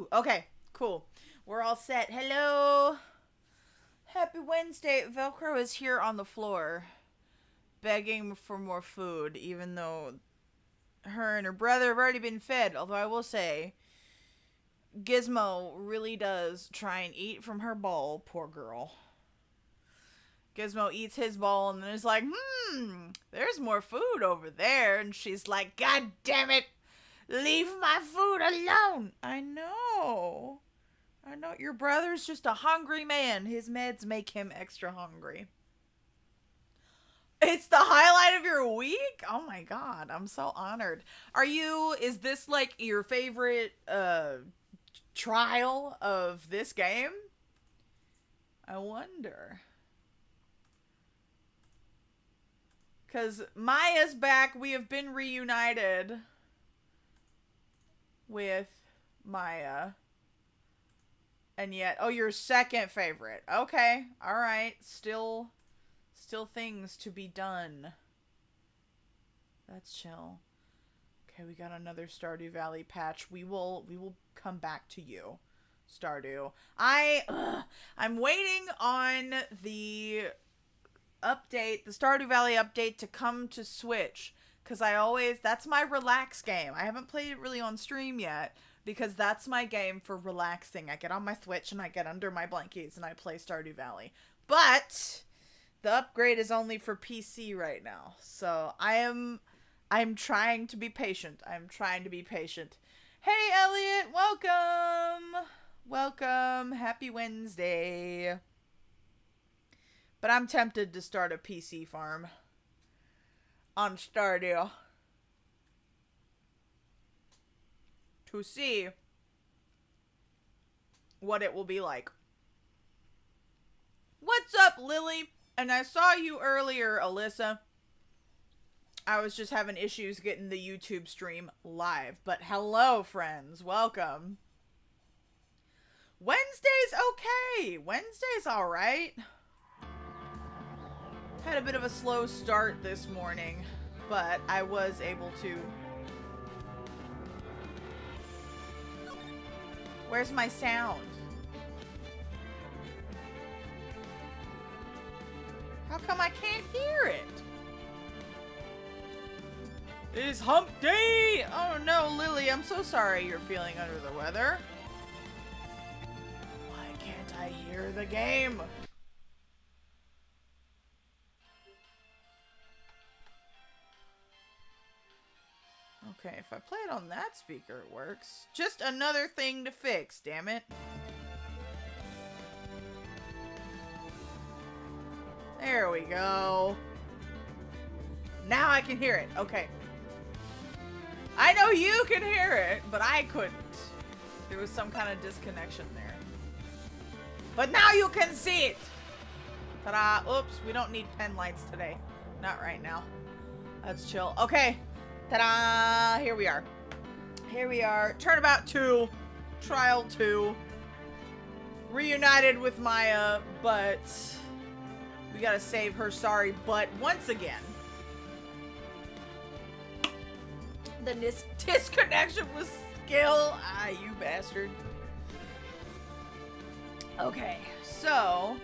Woo! Okay, cool. We're all set. Hello. Happy Wednesday. Velcro is here on the floor, begging for more food, even though her and her brother have already been fed. Although I will say, Gizmo really does try and eat from her bowl. Poor girl. Gizmo eats his bowl and then is like, there's more food over there. And she's like, God damn it. Leave my food alone. I know. Your brother's just a hungry man. His meds make him extra hungry. It's the highlight of your week? Oh my god, I'm so honored. Is this like your favorite trial of this game? I wonder. Because Maya's back. We have been reunited with Maya. And yet, your second favorite. Okay, alright. Still things to be done. That's chill. Okay, we got another Stardew Valley patch. We will come back to you, Stardew. I'm waiting on the update, the Stardew Valley update to come to Switch. Because that's my relax game. I haven't played it really on stream yet. Because that's my game for relaxing. I get on my Switch and I get under my blankets and I play Stardew Valley. But the upgrade is only for PC right now. So I'm trying to be patient. Hey Elliot, welcome. Happy Wednesday. But I'm tempted to start a PC farm on Stardew to see what it will be like. What's up, Lily? And I saw you earlier, Alyssa. I was just having issues getting the YouTube stream live. But hello, friends. Welcome. Wednesday's okay. Wednesday's alright. Had a bit of a slow start this morning, but I was able to. Where's my sound? How come I can't hear it? It's hump day! Oh no, Lily, I'm so sorry you're feeling under the weather. Why can't I hear the game? Okay, if I play it on that speaker, it works. Just another thing to fix, damn it. There we go. Now I can hear it. Okay. I know you can hear it, but I couldn't. There was some kind of disconnection there. But now you can see it! Ta-da! Oops, we don't need pen lights today. Not right now. That's chill. Okay. Ta-da! Here we are. Turnabout 2. Trial 2. Reunited with Maya, but we gotta save her sorry butt once again. The disconnection was skill. Ah, you bastard. Okay, so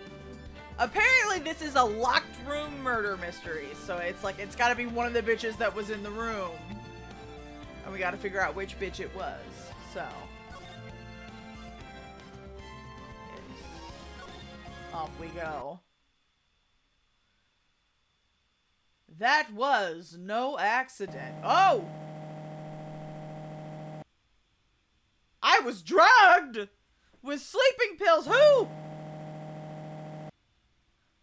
apparently this is a locked room murder mystery. So it's gotta be one of the bitches that was in the room. And we gotta figure out which bitch it was. So off we go. That was no accident. Oh! I was drugged with sleeping pills. Who?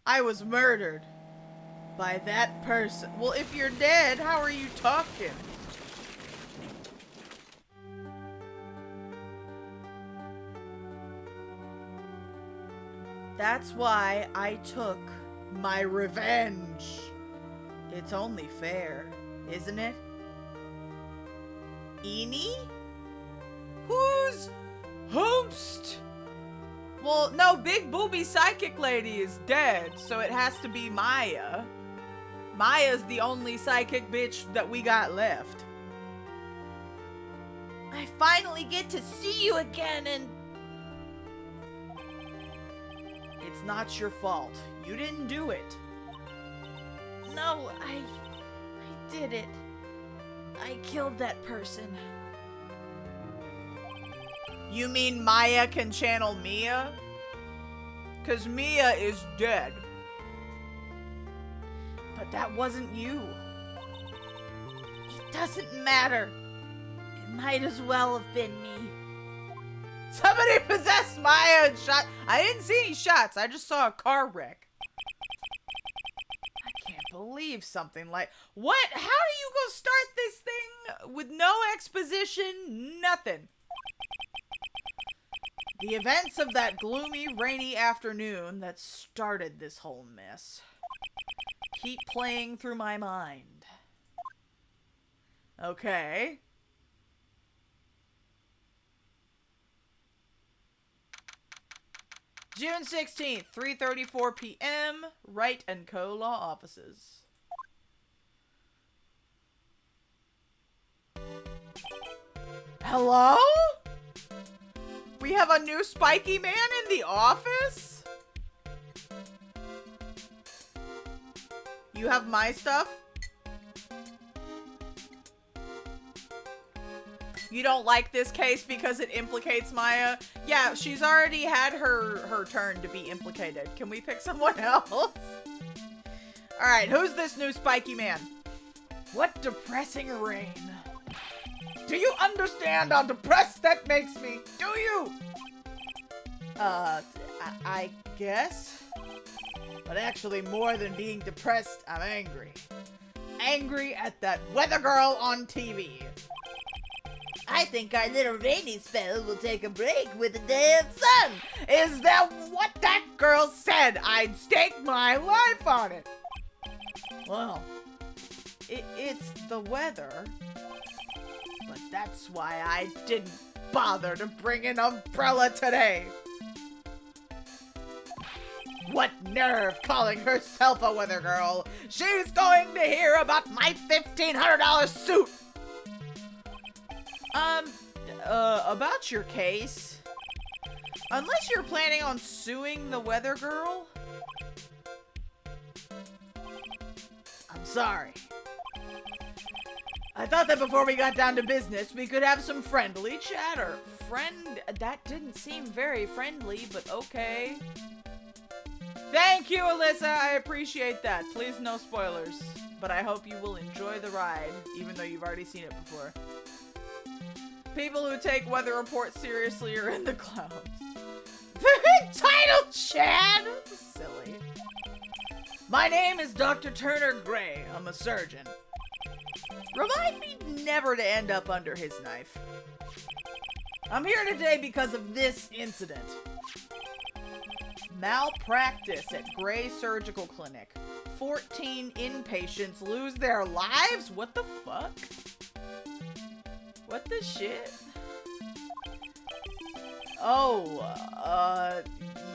I was murdered by that person. Well, if you're dead, how are you talking? That's why I took my revenge. It's only fair, isn't it? Eenie? Who's host? Well, no, Big Booby Psychic Lady is dead, so it has to be Maya. Maya's the only psychic bitch that we got left. I finally get to see you again and... It's not your fault. You didn't do it. No, I did it. I killed that person. You mean Maya can channel Mia? 'Cause Mia is dead. But that wasn't you. It doesn't matter. It might as well have been me. Somebody possessed Maya and shot. I didn't see any shots. I just saw a car wreck. I can't believe something like... What? How do you go start this thing with no exposition? Nothing. The events of that gloomy, rainy afternoon that started this whole mess keep playing through my mind. Okay. June 16th, 3:34 p.m., Wright & Co. Law Offices. Hello? We have a new spiky man in the office? You have my stuff? You don't like this case because it implicates Maya? Yeah, she's already had her turn to be implicated. Can we pick someone else? Alright, who's this new spiky man? What depressing rain. Do you understand how depressed that makes me? Do you? I guess. But actually, more than being depressed, I'm angry. Angry at that weather girl on TV. I think our little rainy spell will take a break with the damn sun. Is that what that girl said? I'd stake my life on it. Well, it's the weather. But that's why I didn't bother to bring an umbrella today. What nerve calling herself a weather girl? She's going to hear about my $1,500 suit. About your case. Unless you're planning on suing the weather girl. I'm sorry. I thought that before we got down to business, we could have some friendly chatter. That didn't seem very friendly, but okay. Thank you, Alyssa. I appreciate that. Please, no spoilers. But I hope you will enjoy the ride, even though you've already seen it before. People who take weather reports seriously are in the clouds. Title, Chad! Silly. My name is Dr. Turner Gray. I'm a surgeon. Remind me never to end up under his knife. I'm here today because of this incident. Malpractice at Gray Surgical Clinic. 14 inpatients lose their lives? What the fuck? What the shit? Oh,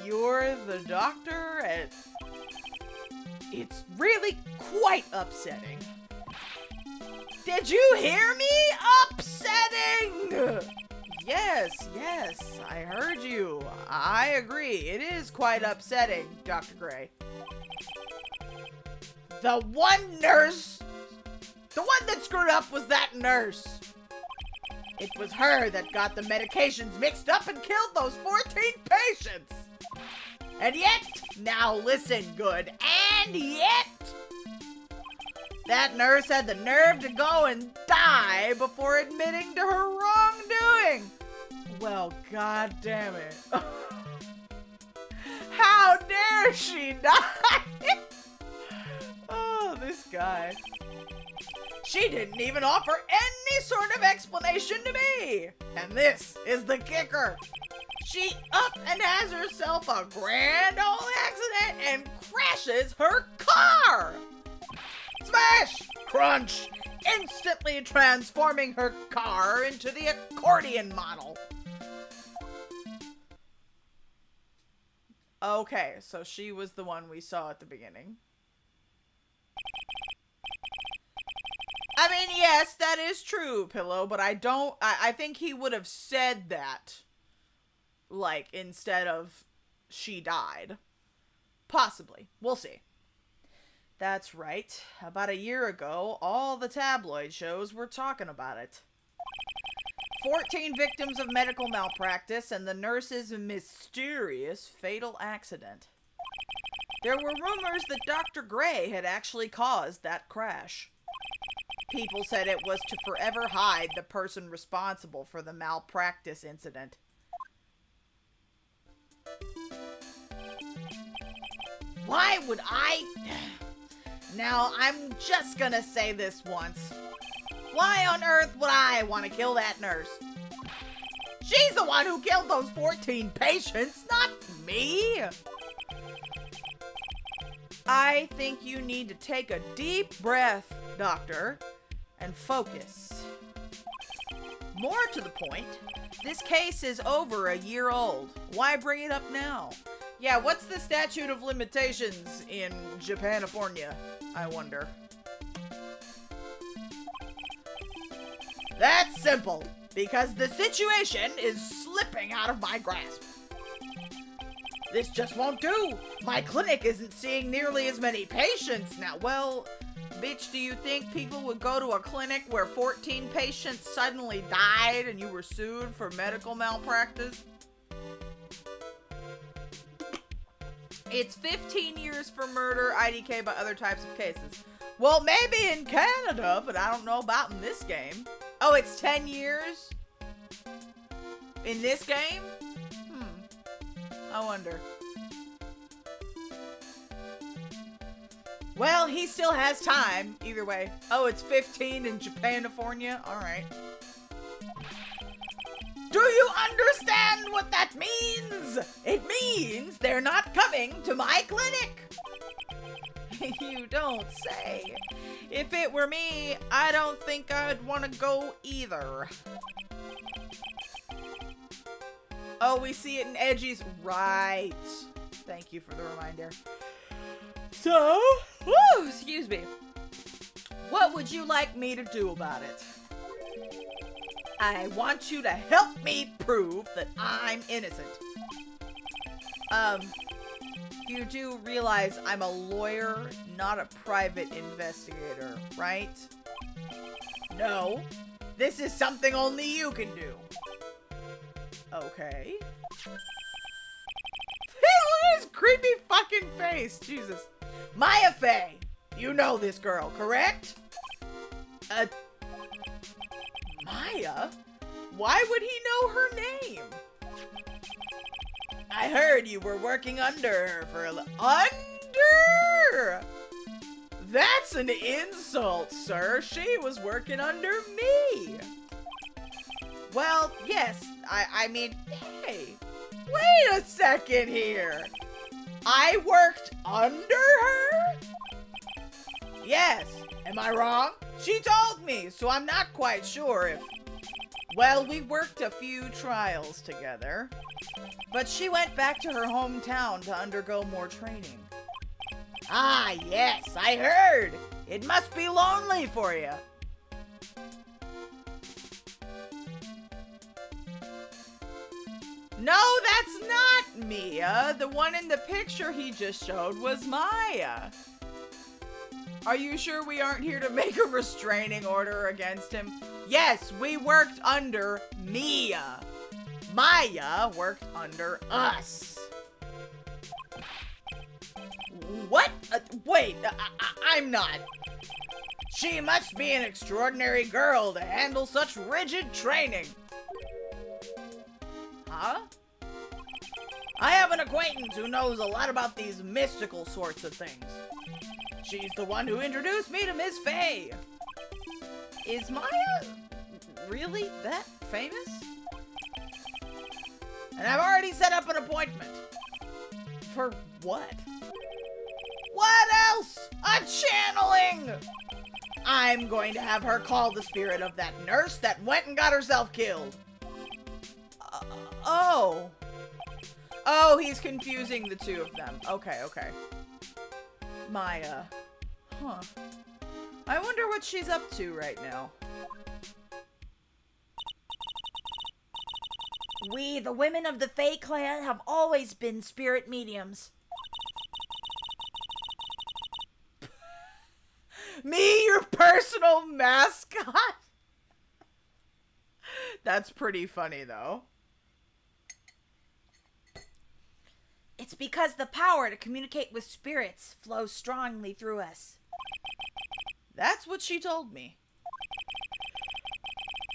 you're the doctor at... It's really quite upsetting. Did you hear me? Upsetting! Yes, I heard you. I agree. It is quite upsetting, Dr. Gray. The one that screwed up was that nurse. It was her that got the medications mixed up and killed those 14 patients. And yet, now listen good, and yet, that nurse had the nerve to go and die before admitting to her wrongdoing. Well, god damn it. How dare she die? Oh, this guy. She didn't even offer any sort of explanation to me. And this is the kicker. She up and has herself a grand old accident and crashes her car. Smash! Crunch! Instantly transforming her car into the accordion model. Okay, so she was the one we saw at the beginning. I mean, yes, that is true, Pillow, but I think he would have said that, like, instead of she died. Possibly. We'll see. That's right. About a year ago, all the tabloid shows were talking about it. 14 victims of medical malpractice and the nurse's mysterious fatal accident. There were rumors that Dr. Gray had actually caused that crash. People said it was to forever hide the person responsible for the malpractice incident. Why would I... Now, I'm just gonna say this once. Why on earth would I want to kill that nurse? She's the one who killed those 14 patients, not me! I think you need to take a deep breath, Doctor, and focus. More to the point, this case is over a year old. Why bring it up now? Yeah, what's the statute of limitations in Japanifornia, I wonder? That's simple, because the situation is slipping out of my grasp. This just won't do. My clinic isn't seeing nearly as many patients now. Well, bitch, do you think people would go to a clinic where 14 patients suddenly died and you were sued for medical malpractice? It's 15 years for murder, IDK by other types of cases. Well, maybe in Canada, but I don't know about in this game. Oh, it's 10 years? In this game? I wonder. Well, he still has time, either way. Oh, it's 15 in Japanifornia? Alright. Do you understand what that means? It means they're not coming to my clinic. You don't say. If it were me, I don't think I'd want to go either. Oh, we see it in Edgy's. Right. Thank you for the reminder. So, excuse me. What would you like me to do about it? I want you to help me prove that I'm innocent. You do realize I'm a lawyer, not a private investigator, right? No. This is something only you can do. Okay. Look at his creepy fucking face. Jesus. Maya Fey. You know this girl, correct? Maya? Why would he know her name? I heard you were working under her for Under? That's an insult, sir. She was working under me. Well, yes. I mean, hey. Wait a second here. I worked under her? Yes. Am I wrong? She told me, so I'm not quite sure if... Well, we worked a few trials together. But she went back to her hometown to undergo more training. Ah, yes, I heard. It must be lonely for you. No, that's not Mia. The one in the picture he just showed was Maya. Are you sure we aren't here to make a restraining order against him? Yes, we worked under Mia. Maya worked under us. What? Wait, I'm not. She must be an extraordinary girl to handle such rigid training. Huh? I have an acquaintance who knows a lot about these mystical sorts of things. She's the one who introduced me to Miss Fey. Is Maya really that famous? And I've already set up an appointment. For what? What else? A channeling! I'm going to have her call the spirit of that nurse that went and got herself killed. Oh. Oh, he's confusing the two of them. Okay, okay. Maya. Huh. I wonder what she's up to right now. We, the women of the Fae clan, have always been spirit mediums. Me, your personal mascot? That's pretty funny, though. It's because the power to communicate with spirits flows strongly through us. That's what she told me.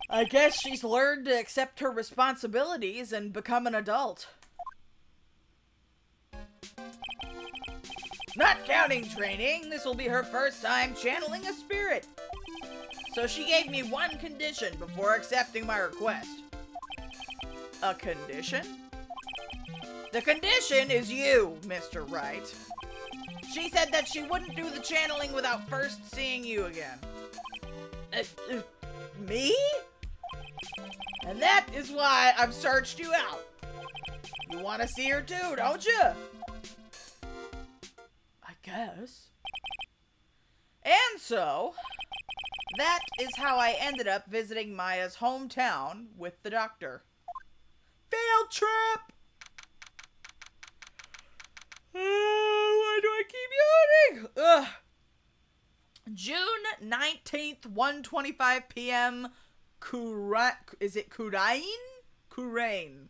I guess she's learned to accept her responsibilities and become an adult. Not counting training, this will be her first time channeling a spirit. So she gave me one condition before accepting my request. A condition? The condition is you, Mr. Wright. She said that she wouldn't do the channeling without first seeing you again. Me? And that is why I've searched you out. You want to see her too, don't you? I guess. And so, that is how I ended up visiting Maya's hometown with the doctor. Field trip! Why do I keep yawning? Ugh. June 19th, 1:25 p.m. Is it Kurain? Kurain.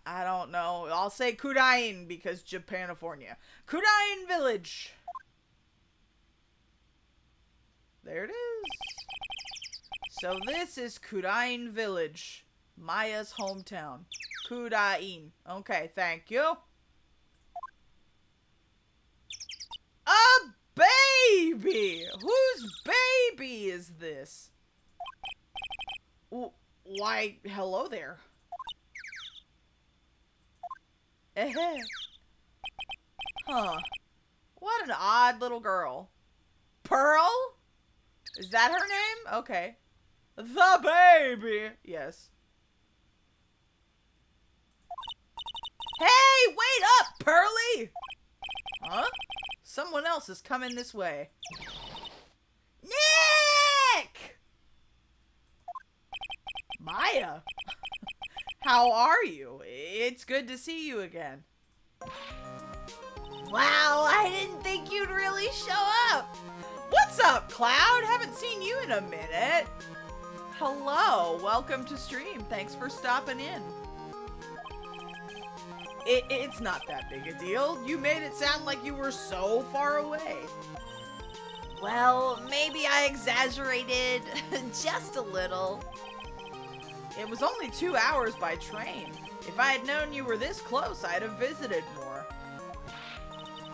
I don't know. I'll say Kurain because Japanifornia. Kurain Village. There it is. So this is Kurain Village. Maya's hometown. Kurain. Okay, thank you. A baby! Whose baby is this? Why, hello there. Huh. What an odd little girl. Pearl? Is that her name? Okay. The baby! Yes. Hey, wait up, Pearly! Huh? Someone else is coming this way. Nick! Maya! How are you? It's good to see you again. Wow, I didn't think you'd really show up. What's up, Cloud? Haven't seen you in a minute. Hello, welcome to stream. Thanks for stopping in. It's not that big a deal. You made it sound like you were so far away. Well, maybe I exaggerated just a little. It was only 2 hours by train. If I had known you were this close, I'd have visited more.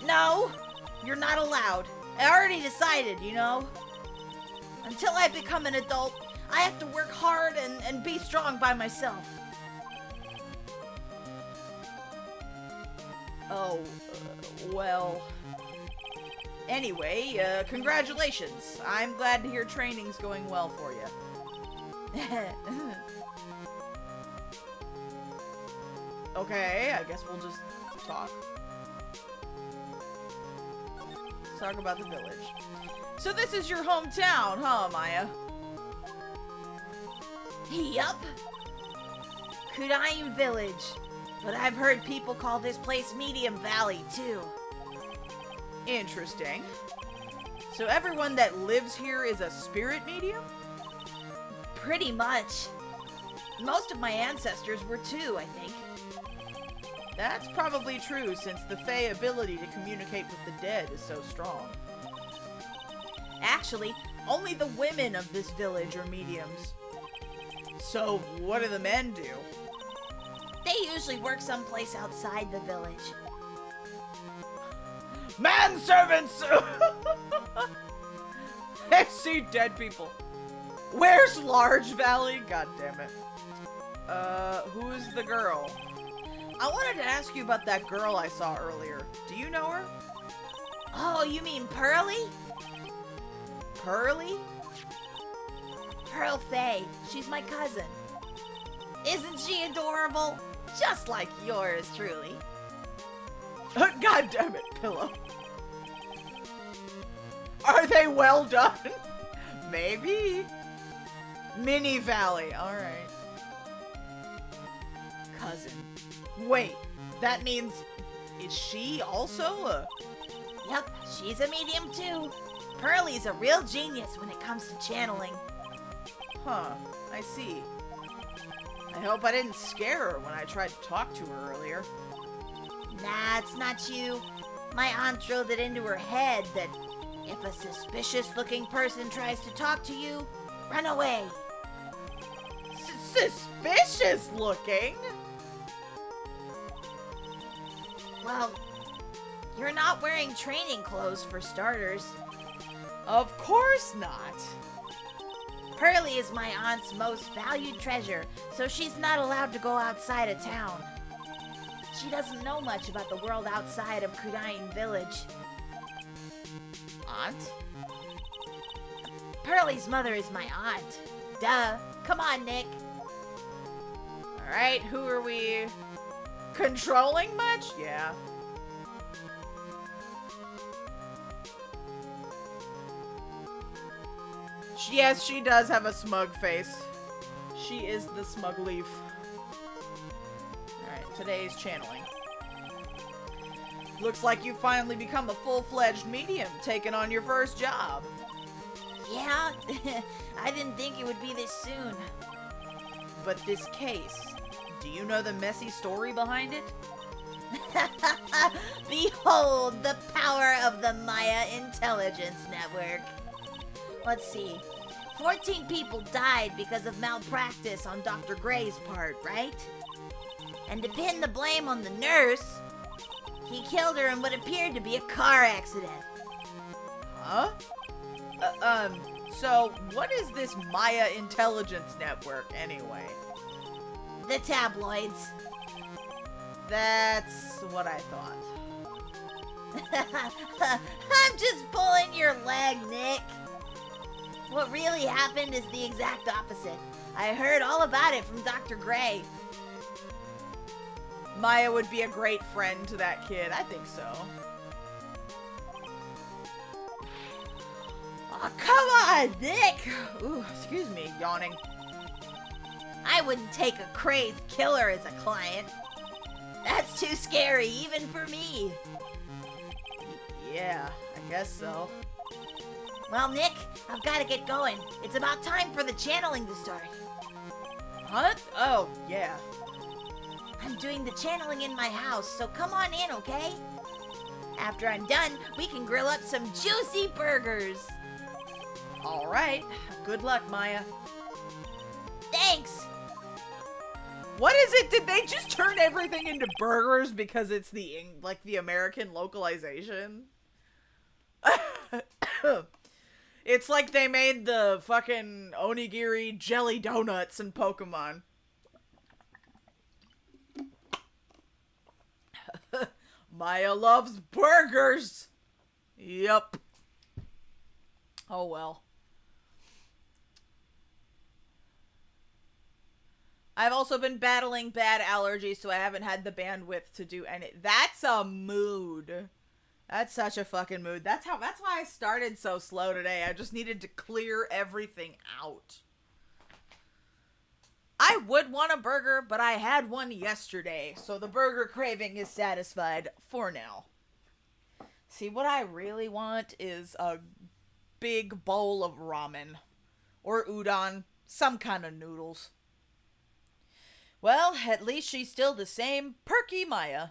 No, you're not allowed. I already decided, you know. Until I become an adult, I have to work hard and be strong by myself. Oh, well... Anyway, congratulations. I'm glad to hear training's going well for you. Okay, I guess we'll just talk. Let's talk about the village. So this is your hometown, huh, Maya? Yup. Kurain Village. But I've heard people call this place Medium Valley, too. Interesting. So everyone that lives here is a spirit medium? Pretty much. Most of my ancestors were too, I think. That's probably true, since the Fae ability to communicate with the dead is so strong. Actually, only the women of this village are mediums. So, what do the men do? They usually work someplace outside the village. Manservants! I see dead people. Where's Large Valley? God damn it. Who's the girl? I wanted to ask you about that girl I saw earlier. Do you know her? Oh, you mean Pearly? Pearly? Pearl Faye. She's my cousin. Isn't she adorable? Just like yours, truly. God damn it, Pillow. Are they well done? Maybe. Mini Valley. Alright. Cousin. Wait, that means... Is she also a... Yep, she's a medium too. Pearlie's a real genius when it comes to channeling. Huh, I see. I hope I didn't scare her when I tried to talk to her earlier. Nah, it's not you. My aunt drilled it into her head that if a suspicious-looking person tries to talk to you, run away. Suspicious looking? Well, you're not wearing training clothes for starters. Of course not. Pearlie is my aunt's most valued treasure, so she's not allowed to go outside of town. She doesn't know much about the world outside of Kudain Village. Aunt? Pearlie's mother is my aunt. Duh. Come on, Nick. Alright, who are we... Controlling much? Yeah. Yes, she does have a smug face. She is the smug leaf. Alright, today's channeling. Looks like you've finally become a full-fledged medium, taking on your first job. Yeah? I didn't think it would be this soon. But this case, do you know the messy story behind it? Behold the power of the Maya Intelligence Network. Let's see. 14 people died because of malpractice on Dr. Gray's part, right? And to pin the blame on the nurse, he killed her in what appeared to be a car accident. Huh? So what is this Maya Intelligence Network anyway? The tabloids. That's what I thought. I'm just pulling your leg, Nick. What really happened is the exact opposite. I heard all about it from Dr. Gray. Maya would be a great friend to that kid. I think so. Oh, come on, Nick! Ooh, excuse me, yawning. I wouldn't take a crazed killer as a client. That's too scary, even for me. Yeah, I guess so. Well, Nick, I've got to get going. It's about time for the channeling to start. Huh? Oh, yeah. I'm doing the channeling in my house, so come on in, okay? After I'm done, we can grill up some juicy burgers. All right. Good luck, Maya. Thanks. What is it? Did they just turn everything into burgers because it's the American localization? It's like they made the fucking onigiri jelly donuts in Pokemon. Maya loves burgers. Yup. Oh well. I've also been battling bad allergies, so I haven't had the bandwidth to do any. That's a mood. That's such a fucking mood. That's why I started so slow today. I just needed to clear everything out. I would want a burger, but I had one yesterday, so the burger craving is satisfied for now. See, what I really want is a big bowl of ramen. Or udon. Some kind of noodles. Well, at least she's still the same perky Maya.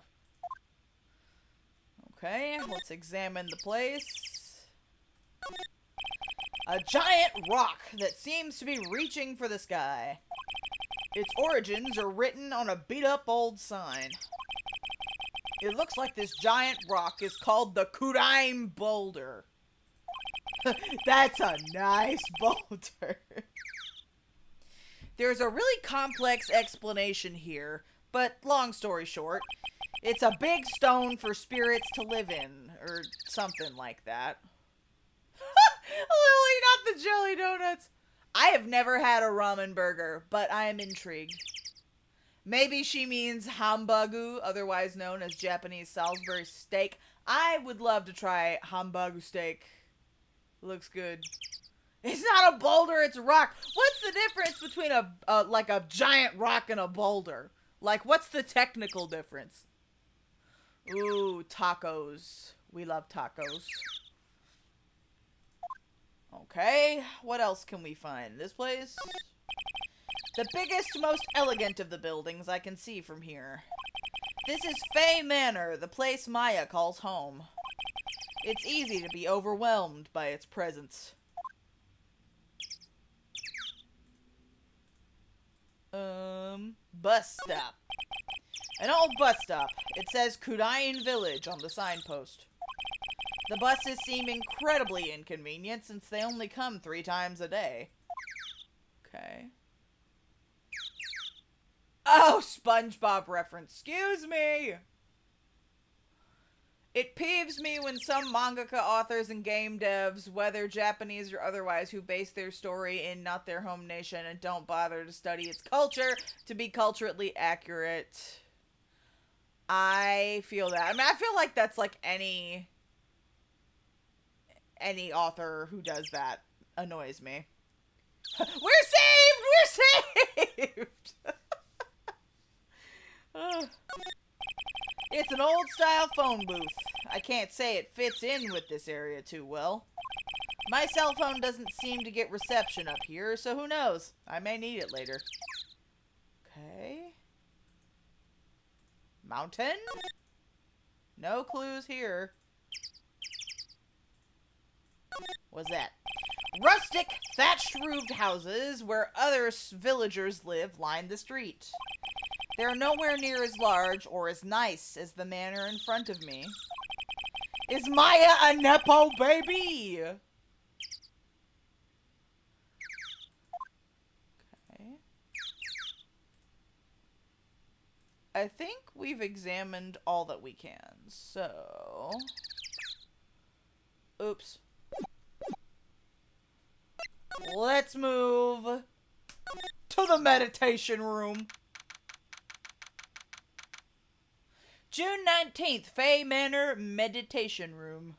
Okay, let's examine the place. A giant rock that seems to be reaching for the sky. Its origins are written on a beat-up old sign. It looks like this giant rock is called the Kudaim Boulder. That's a nice boulder. There's a really complex explanation here, but long story short, it's a big stone for spirits to live in, or something like that. Lily, not the jelly donuts. I have never had a ramen burger, but I am intrigued. Maybe she means hambagu, otherwise known as Japanese Salisbury steak. I would love to try hambagu steak. Looks good. It's not a boulder, it's a rock. What's the difference between like a giant rock and a boulder? Like, what's the technical difference? Ooh, tacos. We love tacos. Okay, what else can we find? This place? The biggest, most elegant of the buildings I can see from here. This is Fay Manor, the place Maya calls home. It's easy to be overwhelmed by its presence. Bus stop. An old bus stop. It says Kudain Village on the signpost. The buses seem incredibly inconvenient since they only come 3 times a day. Okay. Oh, SpongeBob reference. Excuse me! It peeves me when some mangaka authors and game devs, whether Japanese or otherwise, who base their story in not their home nation and don't bother to study its culture to be culturally accurate. I feel that. I mean, I feel like that's like any author who does that annoys me. We're saved! We're saved! It's an old-style phone booth. I can't say it fits in with this area too well. My cell phone doesn't seem to get reception up here, so who knows? I may need it later. Okay. Mountain? No clues here. What's that? Rustic, thatched-roofed houses where other villagers live line the street. They're nowhere near as large or as nice as the manor in front of me. Is Maya a Nepo baby? Okay. I think we've examined all that we can, so... Oops. Let's move to the meditation room. June 19th, Fay Manor Meditation Room.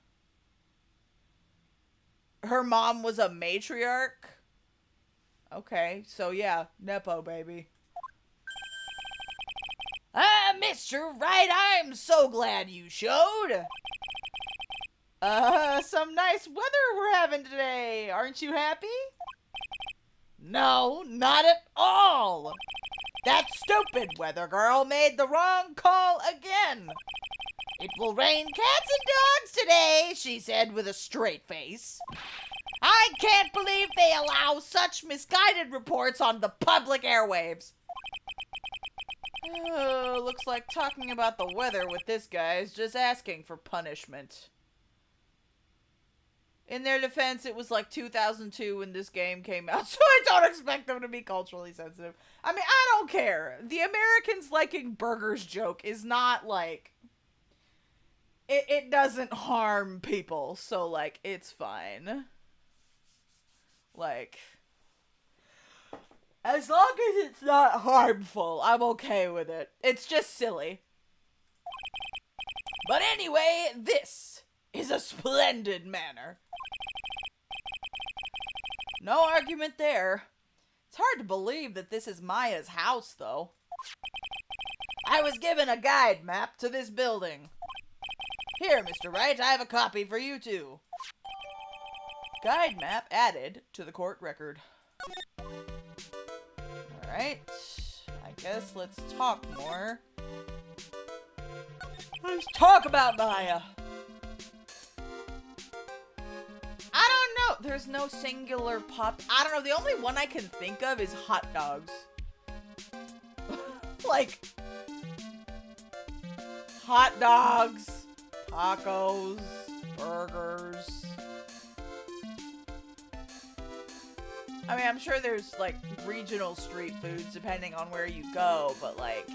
Her mom was a matriarch? Okay, so yeah, Nepo baby. Mr. Wright, I'm so glad you showed. Some nice weather we're having today. Aren't you happy? No, not at all. That stupid weather girl made the wrong call again. It will rain cats and dogs today, she said with a straight face. I can't believe they allow such misguided reports on the public airwaves. Oh, looks like talking about the weather with this guy is just asking for punishment. In their defense, it was like 2002 when this game came out, so I don't expect them to be culturally sensitive. I mean, I don't care. The Americans liking burgers joke is not like... It doesn't harm people, so like, it's fine. Like... As long as it's not harmful, I'm okay with it. It's just silly. But anyway, this is a splendid manor. No argument there. It's hard to believe that this is Maya's house, though. I was given a guide map to this building. Here, Mr. Wright, I have a copy for you too. Guide map added to the court record. Alright, I guess let's talk more. Let's talk about Maya. I don't know. There's no singular pop. I don't know. The only one I can think of is hot dogs. Like, hot dogs, tacos, burgers. I mean, I'm sure there's, like, regional street foods depending on where you go, but, like,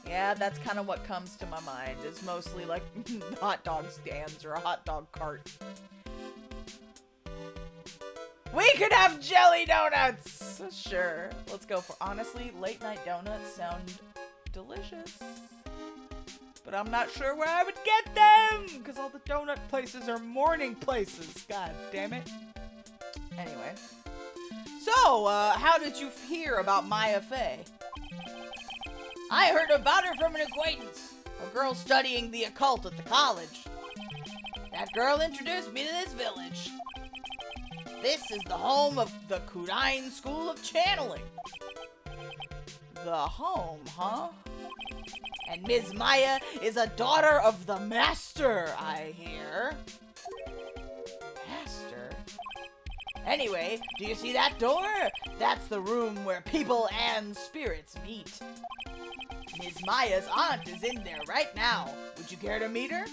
yeah, that's kind of what comes to my mind. It's mostly, like, hot dog stands or a hot dog cart. We could have jelly donuts! Sure. Let's go for, honestly, late night donuts sound delicious. but I'm not sure where I would get them, because all the donut places are morning places. God damn it. Anyway. So, how did you hear about Maya Fey? I heard about her from an acquaintance, a girl studying the occult at the college. That girl introduced me to this village. This is the home of the Kurain School of Channeling. The home, huh? And Ms. Maya is a daughter of the Master, I hear. Master? Anyway, do you see that door? That's the room where people and spirits meet. Ms. Maya's aunt is in there right now. Would you care to meet her?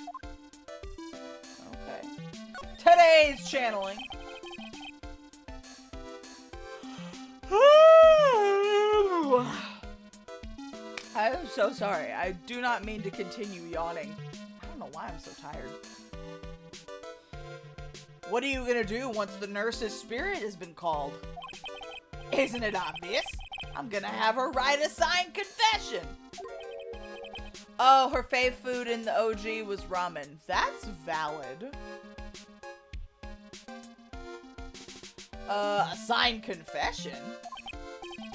Okay. Today's channeling. I'm so sorry. I do not mean to continue yawning. I don't know why I'm so tired. What are you gonna do once the nurse's spirit has been called? Isn't it obvious? I'm gonna have her write a signed confession. Oh, her fave food in the OG was ramen. That's valid. A signed confession?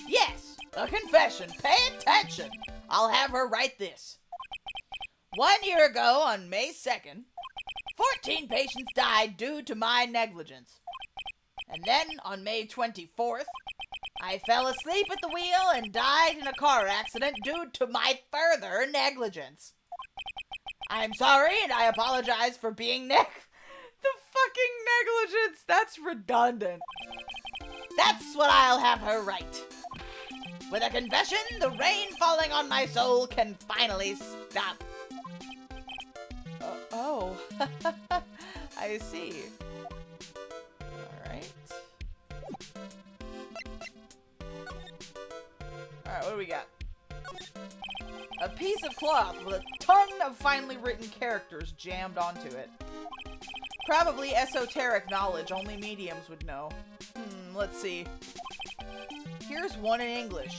Yes, a confession. Pay attention. I'll have her write this. 1 year ago, on May 2nd, 14 patients died due to my negligence. And then, on May 24th, I fell asleep at the wheel and died in a car accident due to my further negligence. I'm sorry, and I apologize for being the fucking negligence. That's redundant. That's what I'll have her write. With a confession, the rain falling on my soul can finally stop. Oh. I see. Alright. Alright, what do we got? A piece of cloth with a ton of finely written characters jammed onto it. Probably esoteric knowledge only mediums would know. Let's see. Here's one in English.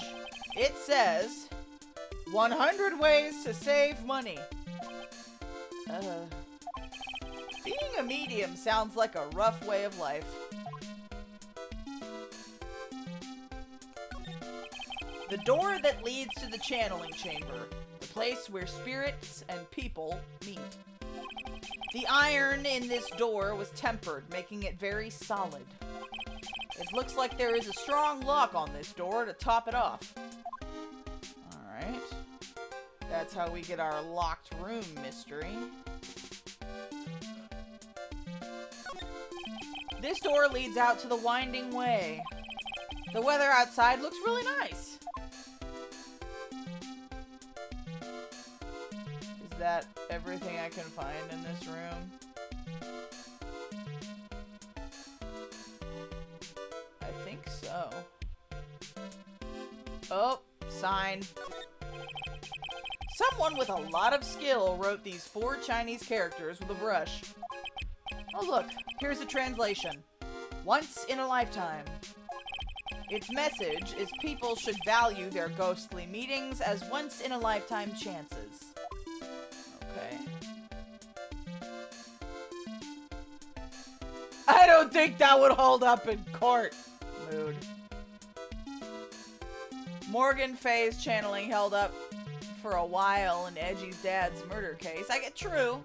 It says, 100 ways to save money. Being a medium sounds like a rough way of life. The door that leads to the channeling chamber, the place where spirits and people meet. The iron in this door was tempered, making it very solid. It looks like there is a strong lock on this door to top it off. Alright. That's how we get our locked room mystery. This door leads out to the winding way. The weather outside looks really nice. Is that everything I can find in this room? I think so. Oh, sign. Someone with a lot of skill wrote these 4 Chinese characters with a brush. Oh look, here's a translation. Once in a lifetime. Its message is people should value their ghostly meetings as once-in-a-lifetime chances. Okay. I don't think that would hold up in court. Mood. Morgan Fay's channeling held up for a while in Edgy's dad's murder case. I get true.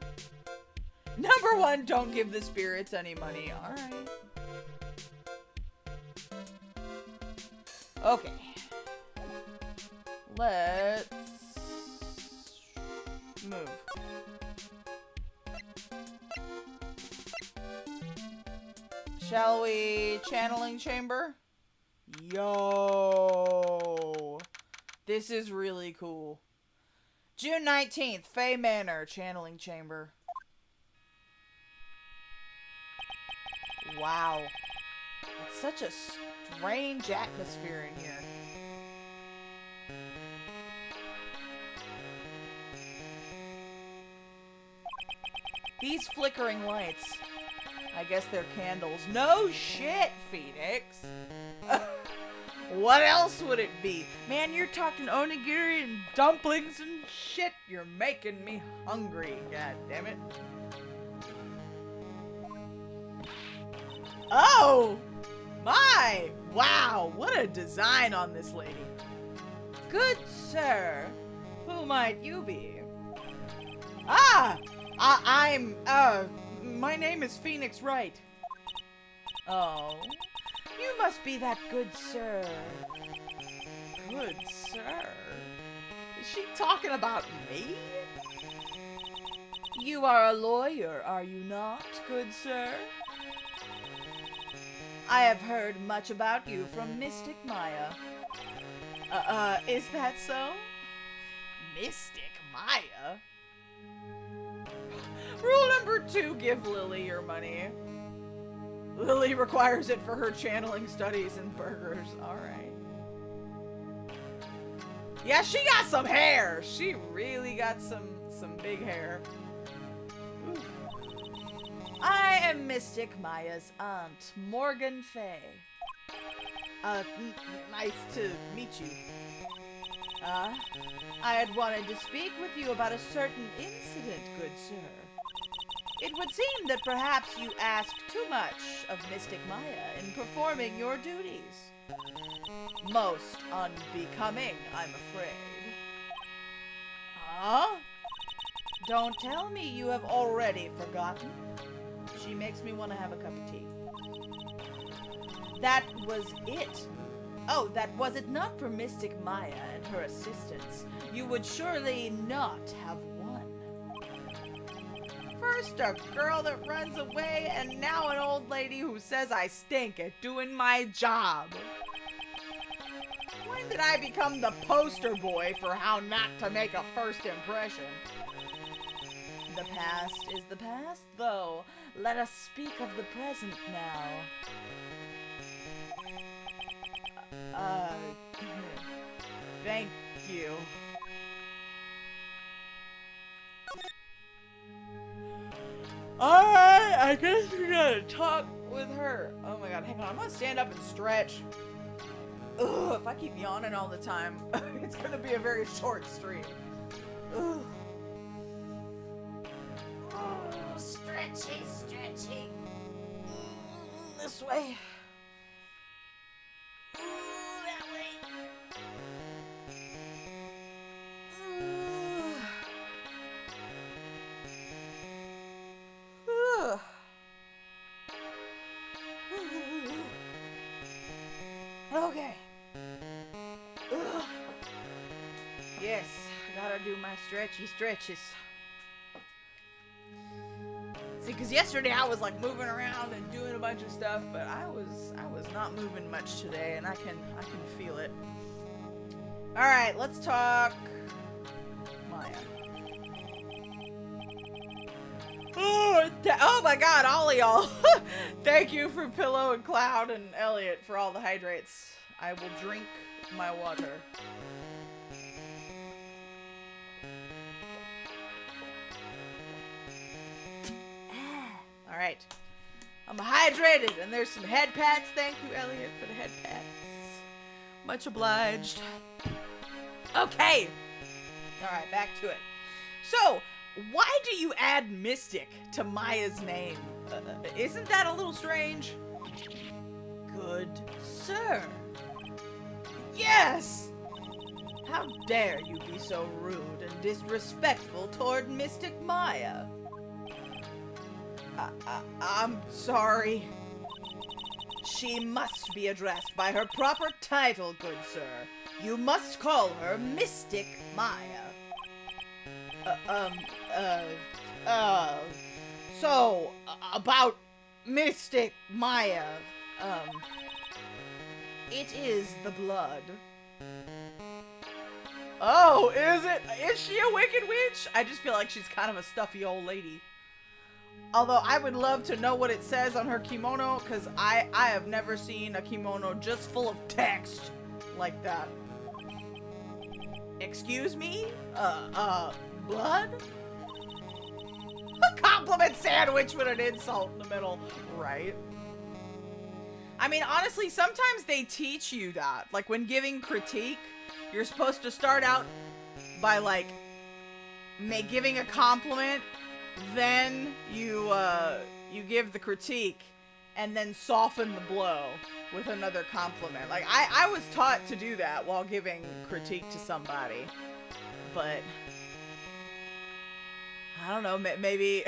Number 1, don't give the spirits any money. Alright. Okay. Let's move. Shall we channeling chamber? Yo. This is really cool. June 19th, Fay Manor, channeling chamber. Wow. It's such a strange atmosphere in here. These flickering lights. I guess they're candles. No shit, Phoneix. What else would it be? Man, you're talking onigiri and dumplings and shit. You're making me hungry, god damn it. Oh! My! Wow, what a design on this lady. Good sir, who might you be? Ah! My name is Phoneix Wright. Oh, you must be that good sir. Good sir? Is she talking about me? You are a lawyer, are you not, good sir? I have heard much about you from Mystic Maya. Is that so? Mystic Maya? Rule number 2, give Lily your money. Lily requires it for her channeling studies and burgers. Alright. Yeah, she got some hair. She really got some big hair. Ooh. I am Mystic Maya's aunt, Morgan Fay. Nice to meet you. I had wanted to speak with you about a certain incident, good sir. It would seem that perhaps you asked too much of Mystic Maya in performing your duties. Most unbecoming, I'm afraid. Huh? Don't tell me you have already forgotten. She makes me want to have a cup of tea. That was it. Oh, that was it not for Mystic Maya and her assistants, you would surely not have won. First a girl that runs away, and now an old lady who says I stink at doing my job. When did I become the poster boy for how not to make a first impression? The past is the past, though. Let us speak of the present now. Thank you. Alright, I guess we gotta talk with her. Oh my god, hang on, I'm gonna stand up and stretch. Ugh, if I keep yawning all the time, it's gonna be a very short stream. Ugh. Oh, stretchy, stretchy. This way. Ooh, that way. Okay. Ugh. Yes, gotta do my stretchy stretches. See, because yesterday I was like moving around and doing a bunch of stuff, but I was not moving much today, and I can feel it. All right, let's talk Maya. Oh my god, all y'all. Thank you for Pillow and Cloud and Elliot for all the hydrates. I will drink my water. Alright. I'm hydrated, and there's some head pats. Thank you, Elliot, for the head pats. Much obliged. Okay. Alright, back to it. So, why do you add Mystic to Maya's name? Isn't that a little strange? Good sir. Yes! How dare you be so rude and disrespectful toward Mystic Maya? I'm sorry. She must be addressed by her proper title, good sir. You must call her Mystic Maya. So, about Mystic Maya, it is the blood. Oh, is it? Is she a wicked witch? I just feel like she's kind of a stuffy old lady. Although I would love to know what it says on her kimono, because I have never seen a kimono just full of text like that. Excuse me? Blood? A compliment sandwich with an insult in the middle, right? I mean, honestly, sometimes they teach you that. Like, when giving critique, you're supposed to start out by, like, giving a compliment, then you give the critique, and then soften the blow with another compliment. Like, I was taught to do that while giving critique to somebody. But I don't know, maybe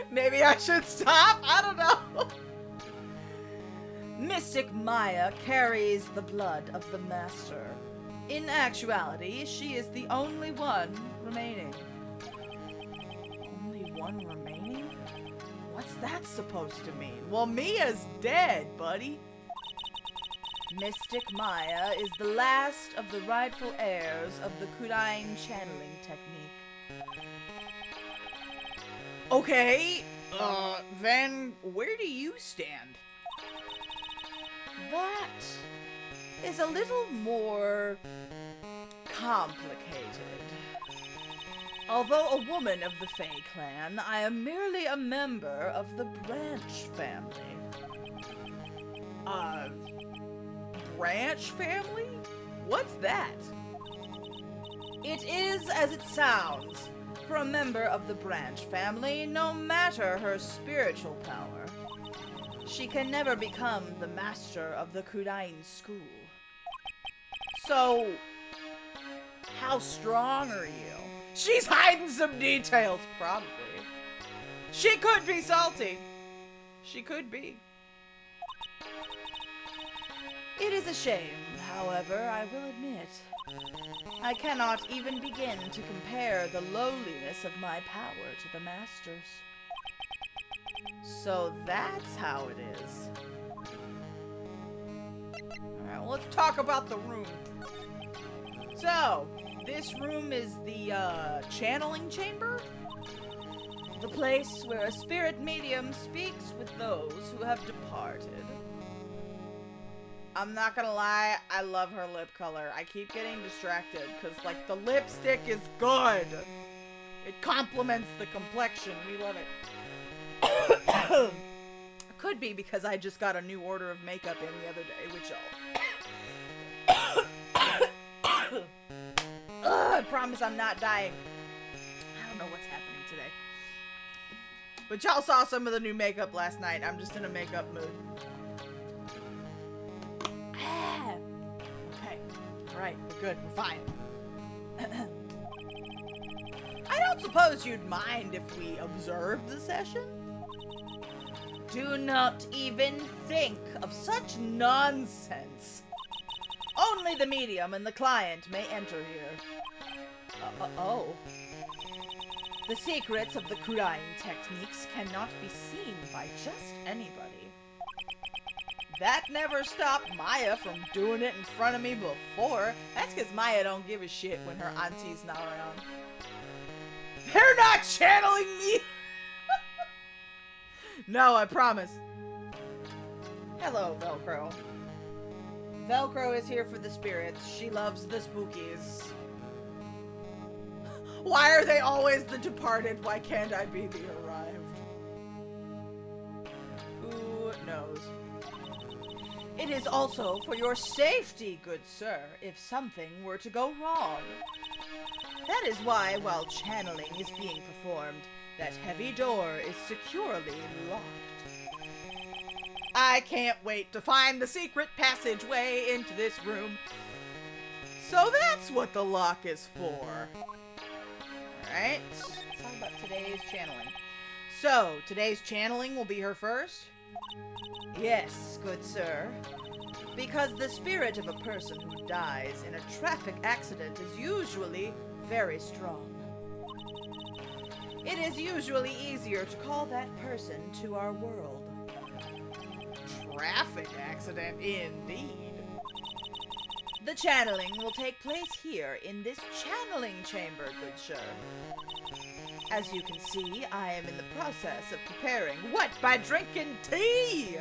maybe I should stop? I don't know. Mystic Maya carries the blood of the Master. In actuality, she is the only one remaining. Only one remaining? What's that supposed to mean? Well, Mia's dead, buddy. Mystic Maya is the last of the rightful heirs of the Kurain channeling technique. Okay, then where do you stand? That is a little more complicated. Although a woman of the Fae clan, I am merely a member of the Branch family. Branch family? What's that? It is as it sounds. For a member of the Branch family, no matter her spiritual power, she can never become the master of the Kurain school. So, how strong are you? She's hiding some details, probably. She could be salty. She could be. It is a shame, however, I will admit. I cannot even begin to compare the lowliness of my power to the Master's. So that's how it is. Alright, well, let's talk about the room. So, this room is the, channeling chamber? The place where a spirit medium speaks with those who have departed. I'm not gonna lie, I love her lip color. I keep getting distracted, because, like, the lipstick is good. It complements the complexion. We love it. Could be because I just got a new order of makeup in the other day, which I promise I'm not dying. I don't know what's happening today. But y'all saw some of the new makeup last night. I'm just in a makeup mood. Okay. Alright, we're good. We're fine. I don't suppose you'd mind if we observed the session? Do not even think of such nonsense. Only the medium and the client may enter here. Oh. The secrets of the Kurain techniques cannot be seen by just anybody. That never stopped Maya from doing it in front of me before. That's because Maya don't give a shit when her auntie's not around. They're not channeling me! No, I promise. Hello, Velcro. Velcro is here for the spirits. She loves the spookies. Why are they always the departed? Why can't I be the arrived? Who knows? It is also for your safety, good sir, if something were to go wrong. That is why, while channeling is being performed, that heavy door is securely locked. I can't wait to find the secret passageway into this room. So that's what the lock is for. Alright, let's talk about today's channeling. So, today's channeling will be her first? Yes, good sir. Because the spirit of a person who dies in a traffic accident is usually very strong. It is usually easier to call that person to our world. Traffic accident, indeed. The channeling will take place here in this channeling chamber, good sir. As you can see, I am in the process of preparing what by drinking tea?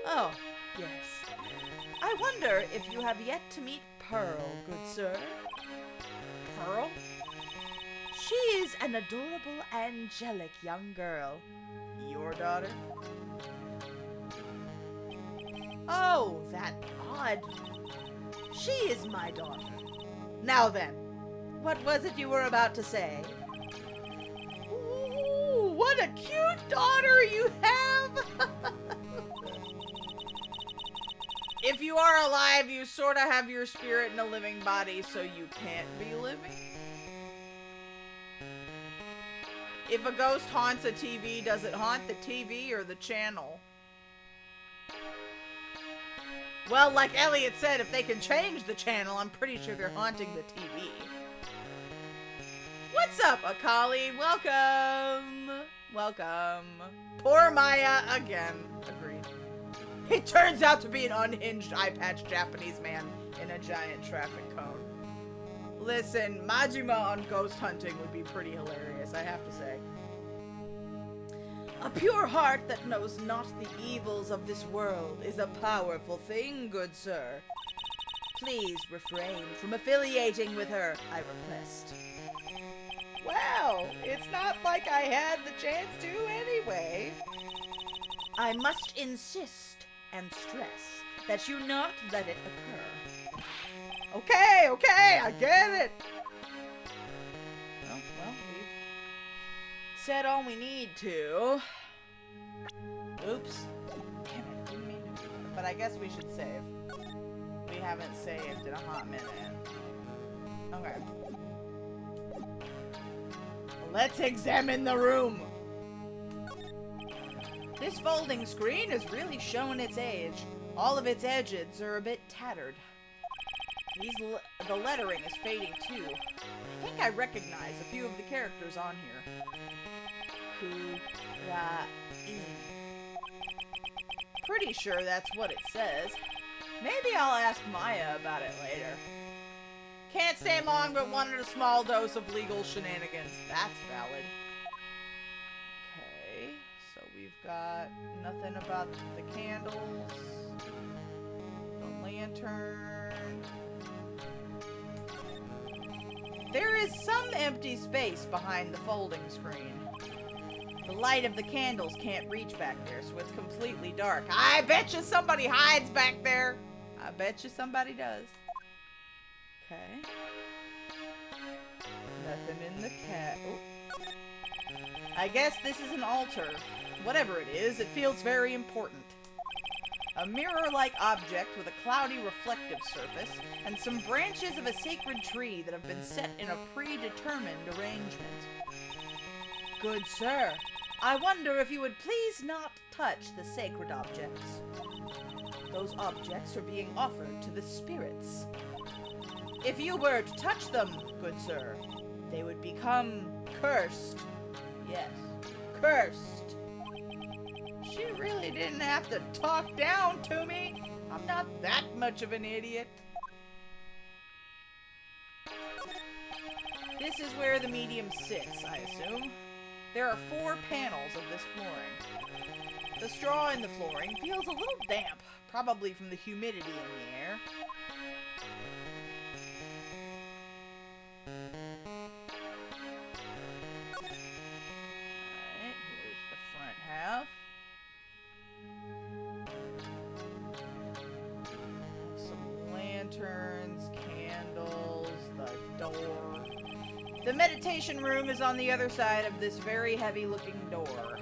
Oh, yes. I wonder if you have yet to meet Pearl, good sir. Pearl? She is an adorable, angelic young girl. Your daughter? Oh, that odd. She is my daughter. Now then, what was it you were about to say? Ooh, what a cute daughter you have! If you are alive, you sort of have your spirit in a living body, so you can't be living. If a ghost haunts a TV, does it haunt the TV or the channel? Well, like Elliot said, if they can change the channel, I'm pretty sure they're haunting the TV. What's up, Akali? Welcome! Welcome. Poor Maya again. Agreed. He turns out to be an unhinged eye-patch Japanese man in a giant traffic cone. Listen, Majima on ghost hunting would be pretty hilarious, I have to say. A pure heart that knows not the evils of this world is a powerful thing, good sir. Please refrain from affiliating with her, I request. Well, it's not like I had the chance to anyway. I must insist and stress that you not let it occur. Okay, I get it. Well, we've said all we need to. Oops. Damn it, didn't mean to do that. But I guess we should save. We haven't saved in a hot minute. Okay. Let's examine the room. This folding screen is really showing its age. All of its edges are a bit tattered. The lettering is fading too. I think I recognize a few of the characters on here. Ku-ra-in. Pretty sure that's what it says. Maybe I'll ask Maya about it later. Can't stay long, but wanted a small dose of legal shenanigans. That's valid. Okay, so we've got nothing about the candles, the lantern. There is some empty space behind the folding screen. The light of the candles can't reach back there, so it's completely dark. I bet you somebody hides back there. I bet you somebody does. Okay. Nothing in the cat. Oh. I guess this is an altar. Whatever it is, it feels very important. A mirror-like object with a cloudy reflective surface and some branches of a sacred tree that have been set in a predetermined arrangement. Good sir, I wonder if you would please not touch the sacred objects. Those objects are being offered to the spirits. If you were to touch them, good sir, they would become cursed. Yes, cursed. She really didn't have to talk down to me. I'm not that much of an idiot. This is where the medium sits, I assume. There are 4 panels of this flooring. The straw in the flooring feels a little damp, probably from the humidity in the air. Alright, here's the front half. Some lanterns, candles, the door. The meditation room is on the other side of this very heavy-looking door.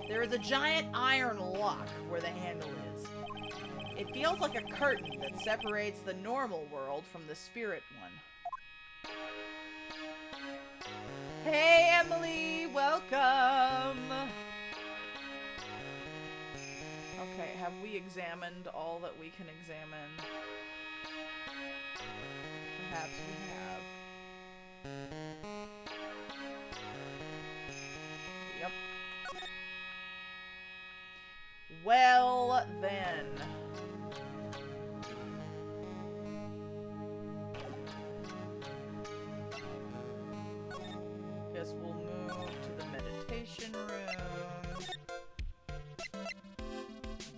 There is a giant iron lock where the handle is. It feels like a curtain that separates the normal world from the spirit one. Hey, Emily! Welcome! Okay, have we examined all that we can examine? Perhaps we have. Yep. Well, then. Guess we'll move to the meditation room.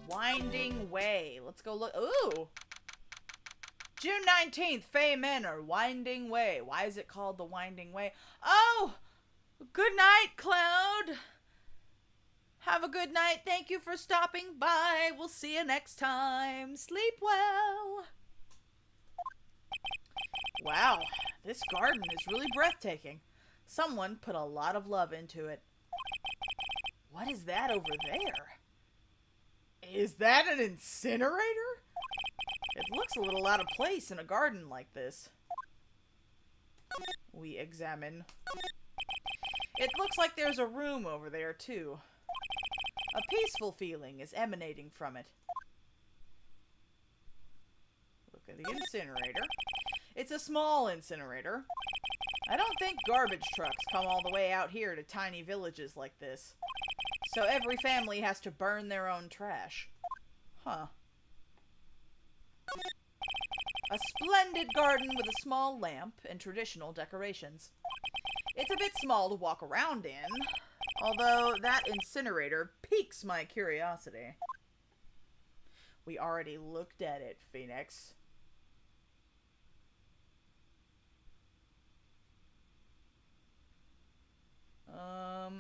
Winding Way. Let's go look. Ooh! June 19th, Fey Manor, Winding Way. Why is it called the Winding Way? Oh! Good night, Cloud! Have a good night. Thank you for stopping by. We'll see you next time. Sleep well. Wow, this garden is really breathtaking. Someone put a lot of love into it. What is that over there? Is that an incinerator? It looks a little out of place in a garden like this. We examine. It looks like there's a room over there, too. A peaceful feeling is emanating from it. Look at the incinerator. It's a small incinerator. I don't think garbage trucks come all the way out here to tiny villages like this. So every family has to burn their own trash. Huh. A splendid garden with a small lamp and traditional decorations. It's a bit small to walk around in, although that incinerator piques my curiosity. We already looked at it, Phoneix.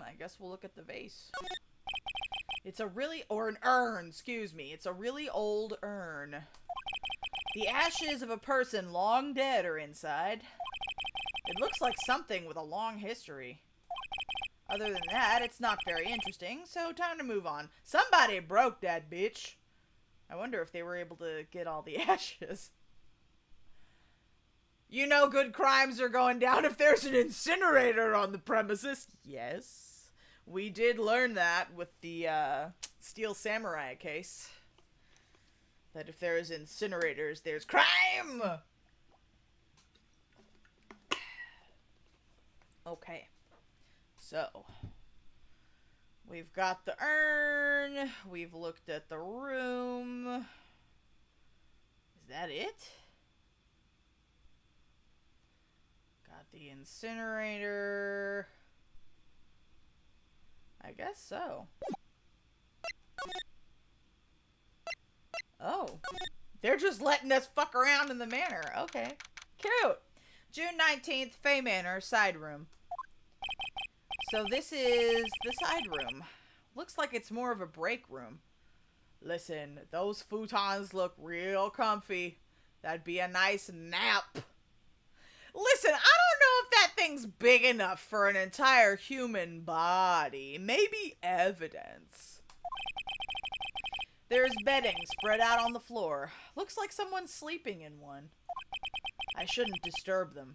I guess we'll look at the vase. It's a really, or an urn, excuse me. It's a really old urn. The ashes of a person long dead are inside. It looks like something with a long history. Other than that, it's not very interesting, so time to move on. Somebody broke that bitch. I wonder if they were able to get all the ashes. You know good crimes are going down if there's an incinerator on the premises. Yes, we did learn that with the Steel Samurai case. That if there's incinerators, there's crime! Okay. So, we've got the urn. We've looked at the room. Is that it? Got the incinerator. I guess so. Oh. They're just letting us fuck around in the manor. Okay. Cute. June 19th, Fay Manor, side room. So this is the side room. Looks like it's more of a break room. Listen, those futons look real comfy. That'd be a nice nap. Listen, I don't know if that thing's big enough for an entire human body. Maybe evidence. There's bedding spread out on the floor. Looks like someone's sleeping in one. I shouldn't disturb them.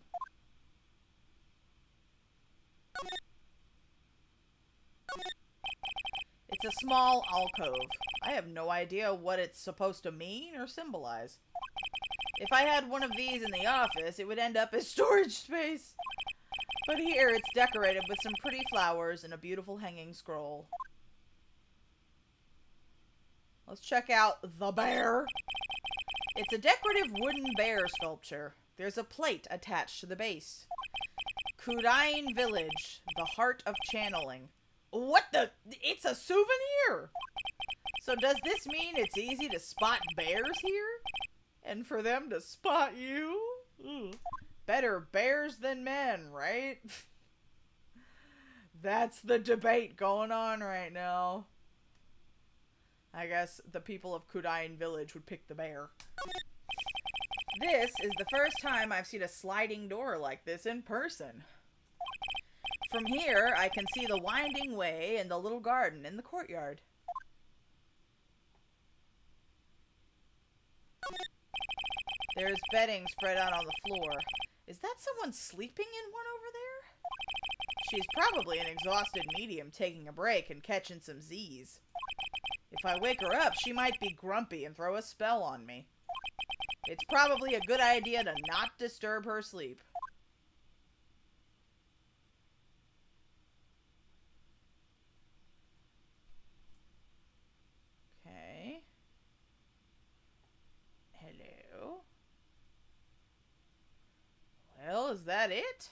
It's a small alcove. I have no idea what it's supposed to mean or symbolize. If I had one of these in the office, it would end up as storage space. But here it's decorated with some pretty flowers and a beautiful hanging scroll. Let's check out the bear. It's a decorative wooden bear sculpture. There's a plate attached to the base. Kudain Village, the heart of channeling. What the? It's a souvenir! So does this mean it's easy to spot bears here? And for them to spot you? Ooh. Better bears than men, right? That's the debate going on right now. I guess the people of Kudain Village would pick the bear. This is the first time I've seen a sliding door like this in person. From here, I can see the winding way and the little garden in the courtyard. There's bedding spread out on the floor. Is that someone sleeping in one over there? She's probably an exhausted medium taking a break and catching some Z's. If I wake her up, she might be grumpy and throw a spell on me. It's probably a good idea to not disturb her sleep. Okay. Hello. Well, is that it?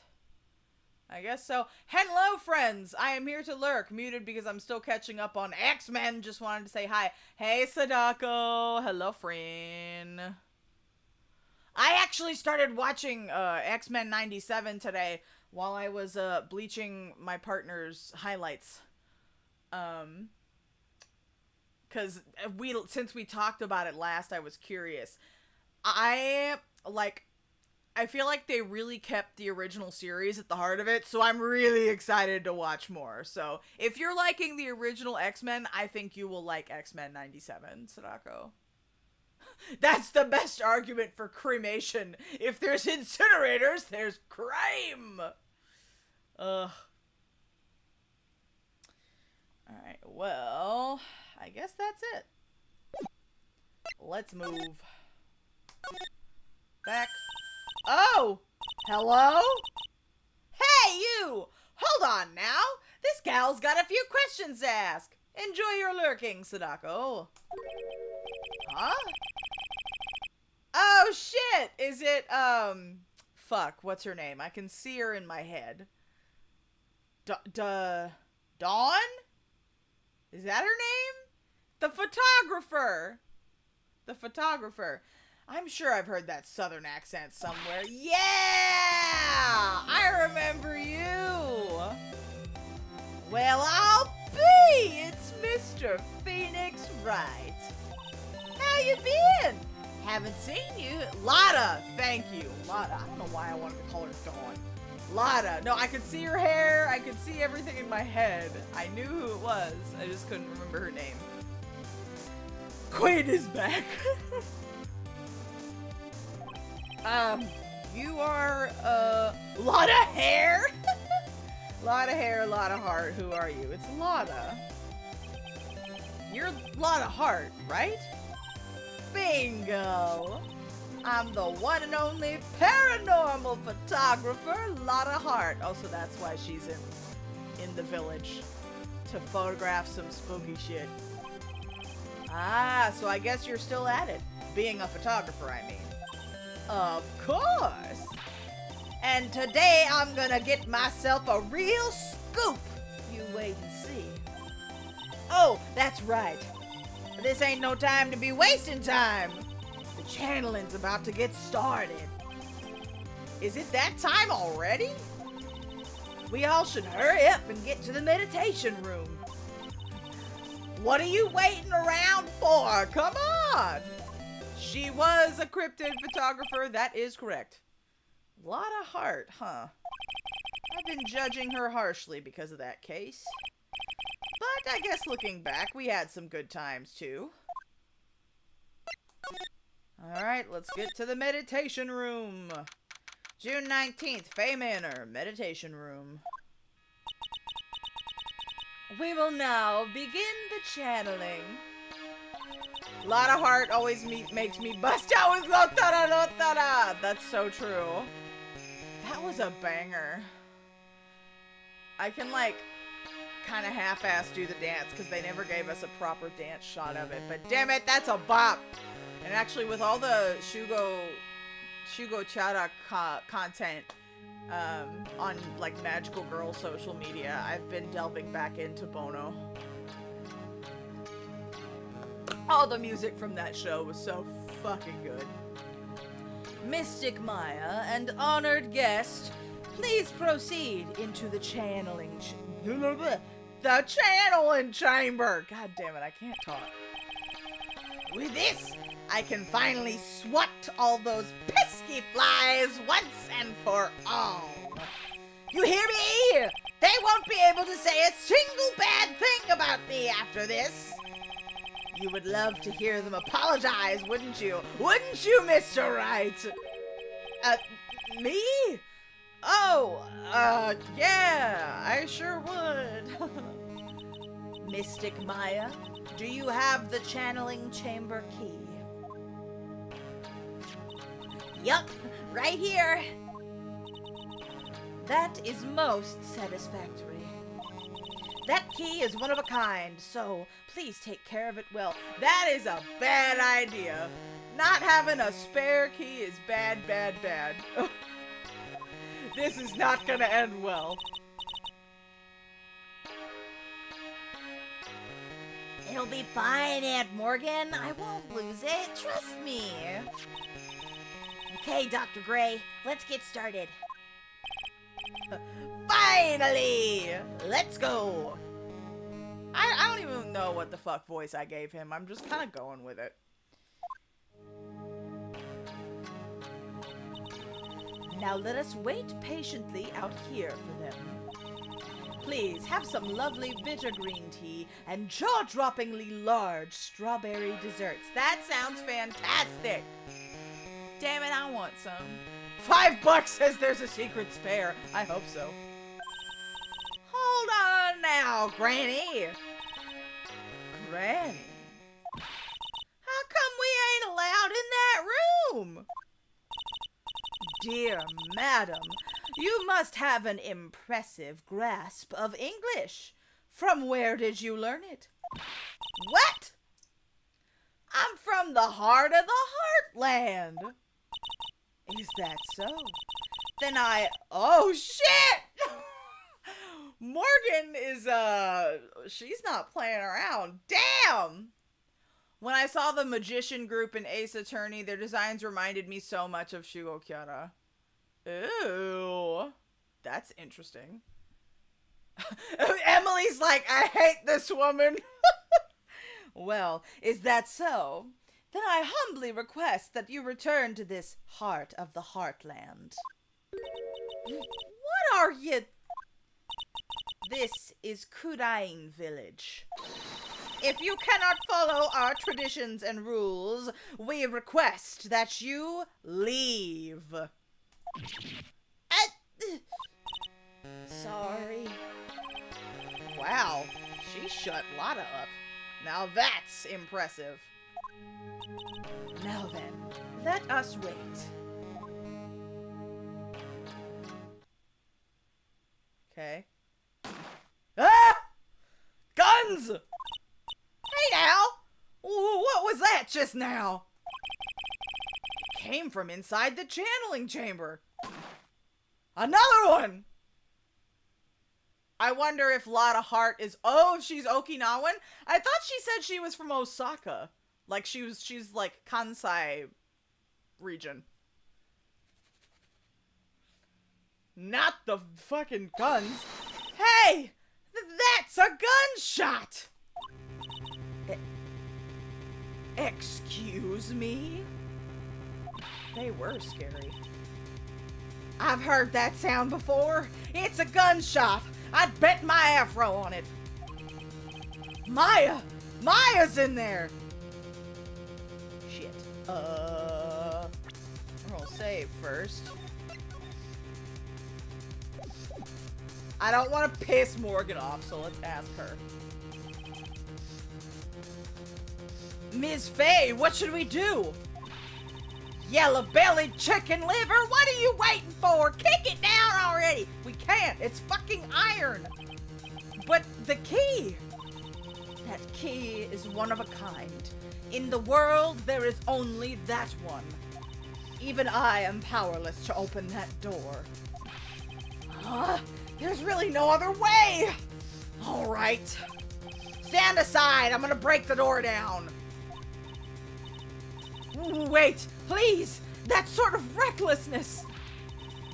I guess so. Hello, friends! I am here to lurk, muted because I'm still catching up on X-Men. Just wanted to say hi. Hey, Sadako. Hello, friend. I actually started watching X-Men 97 today while I was bleaching my partner's highlights. because since we talked about it last, I was curious. I feel like they really kept the original series at the heart of it, so I'm really excited to watch more. So if you're liking the original X-Men, I think you will like X-Men 97, Sadako. That's the best argument for cremation. If there's incinerators, there's crime. Ugh. Alright, well, I guess that's it. Let's move. Back. Oh! Hello? Hey, you! Hold on now! This gal's got a few questions to ask. Enjoy your lurking, Sadako. Huh? Oh, shit! Is it, fuck, what's her name? I can see her in my head. Dawn? Is that her name? The photographer! The photographer. I'm sure I've heard that southern accent somewhere. Yeah! I remember you! Well, I'll be! It's Mr. Phoneix Wright. How you been? Haven't seen you. Lotta! Thank you. Lotta. I don't know why I wanted to call her Dawn. Lotta. No, I could see her hair. I could see everything in my head. I knew who it was. I just couldn't remember her name. Quinn is back. You are, lot of hair? Lot of hair, lot of heart. Who are you? It's Lotta. You're Lotta Hart, right? Bingo! I'm the one and only paranormal photographer, Lotta Hart. Also, that's why she's in the village. To photograph some spooky shit. Ah, so I guess you're still at it. Being a photographer, I mean. Of course! And today I'm gonna get myself a real scoop! You wait and see. Oh, that's right. This ain't no time to be wasting time. The channeling's about to get started. Is it that time already? We all should hurry up and get to the meditation room. What are you waiting around for? Come on! She was a cryptid photographer, that is correct. Lotta Hart, huh? I've been judging her harshly because of that case. But I guess looking back, we had some good times too. Alright, let's get to the meditation room. June 19th, Fay Manor, meditation room. We will now begin the channeling. Lotta Hart always makes me bust out with lotara lotara. That's so true. That was a banger. I can like kind of half-ass do the dance because they never gave us a proper dance shot of it. But damn it, that's a bop. And actually, with all the Shugo Chara content on like Magical Girl social media, I've been delving back into Bono. All the music from that show was so fucking good. Mystic Maya and honored guest, please proceed into the channeling the channeling chamber. God damn it, I can't talk. With this, I can finally swat all those pesky flies once and for all. You hear me? They won't be able to say a single bad thing about me after this. You would love to hear them apologize, wouldn't you? Wouldn't you, Mr. Wright? Me? Oh, yeah, I sure would. Mystic Maya, do you have the channeling chamber key? Yup, right here. That is most satisfactory. That key is one of a kind, so please take care of it well. That is a bad idea. Not having a spare key is bad, bad, bad. This is not gonna end well. It'll be fine, Aunt Morgan. I won't lose it. Trust me. Okay, Dr. Gray, let's get started. Finally! Let's go! I don't even know what the fuck voice I gave him. I'm just kind of going with it. Now let us wait patiently out here for them. Please have some lovely bitter green tea and jaw-droppingly large strawberry desserts. That sounds fantastic. Damn it, I want some. $5 says there's a secret spare. I hope so. Hold on now, Granny. Granny? How come we ain't allowed in that room? Dear madam, you must have an impressive grasp of English. From where did you learn it? What? I'm from the heart of the heartland. Is that so? Then oh shit! Morgan is, she's not playing around. Damn! When I saw the magician group in Ace Attorney, their designs reminded me so much of Shugo Kyara. Ooh. That's interesting. Emily's like, I hate this woman. Well, is that so? Then I humbly request that you return to this heart of the heartland. What are you? This is Kurain Village. If you cannot follow our traditions and rules, we request that you leave. Sorry. Wow, she shut Lotta up. Now that's impressive. Now then, let us wait. Okay. Ah! Guns! Hey now! What was that just now? It came from inside the channeling chamber. Another one! I wonder if Lotta Hart is... Oh, she's Okinawan? I thought she said she was from Osaka. Like she's like Kansai region. Not the fucking guns. Hey! That's a gunshot! Excuse me? They were scary. I've heard that sound before. It's a gunshot. I'd bet my afro on it. Maya! Maya's in there! Shit. We're gonna save first. I don't want to piss Morgan off, so let's ask her. Ms. Faye, what should we do? Yellow-bellied chicken liver, what are you waiting for? Kick it down already! We can't, it's fucking iron! But the key! That key is one of a kind. In the world, there is only that one. Even I am powerless to open that door. There's really no other way! Alright. Stand aside, I'm gonna break the door down. Wait, please! That sort of recklessness!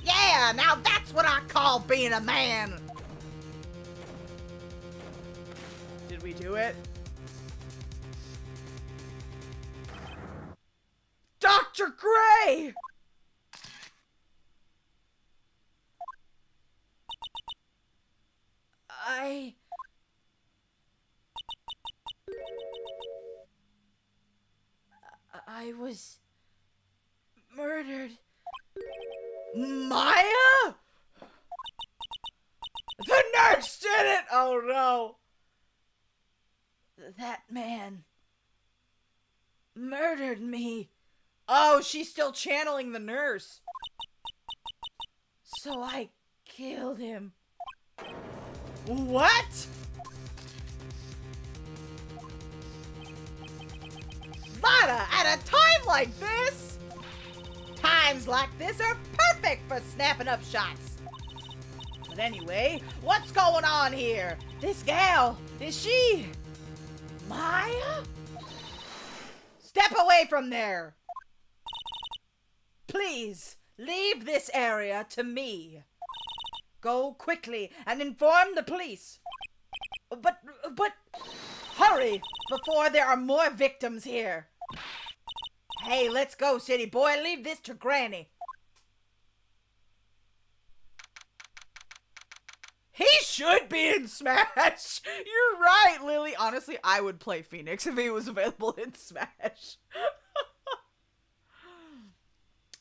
Yeah, now that's what I call being a man! Did we do it? Dr. Gray! I was murdered. Maya? The nurse did it! Oh no. That man murdered me. Oh, she's still channeling the nurse. So I killed him. What? Lotta, at a time like this? Times like this are perfect for snapping up shots. But anyway, what's going on here? This gal, is she Maya? Step away from there. Please, leave this area to me. Go quickly and inform the police. But, hurry, before there are more victims here. Hey, let's go, city boy. Leave this to Granny. He should be in Smash. You're right, Lily. Honestly, I would play Phoneix if he was available in Smash.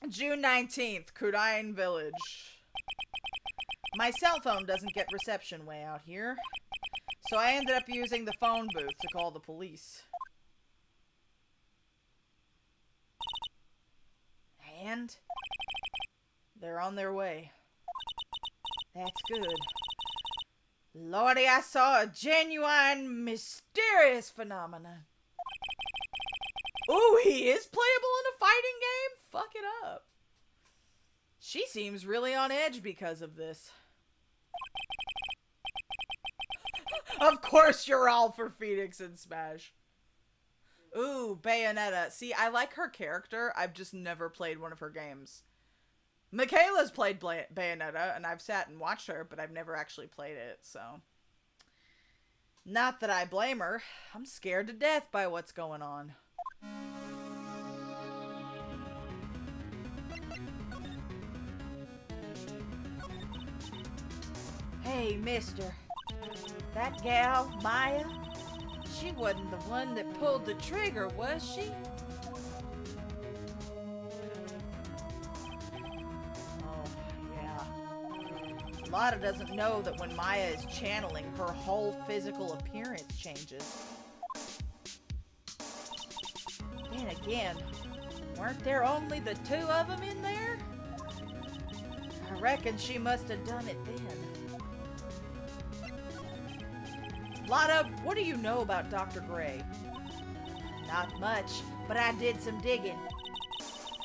June 19th, Kudine Village. My cell phone doesn't get reception way out here, so I ended up using the phone booth to call the police. And they're on their way. That's good. Lordy, I saw a genuine, mysterious phenomenon. Ooh, he is playable in a fighting game? Fuck it up. She seems really on edge because of this. Of course you're all for Phoneix and Smash. Ooh, Bayonetta. See, I like her character. I've just never played one of her games. Michaela's played Bayonetta, and I've sat and watched her, but I've never actually played it, so. Not that I blame her. I'm scared to death by what's going on. Hey, mister. That gal, Maya, she wasn't the one that pulled the trigger, was she? Lotta doesn't know that when Maya is channeling, her whole physical appearance changes. Then again, weren't there only the two of them in there? I reckon she must have done it then. Lotta, what do you know about Dr. Gray? Not much, but I did some digging.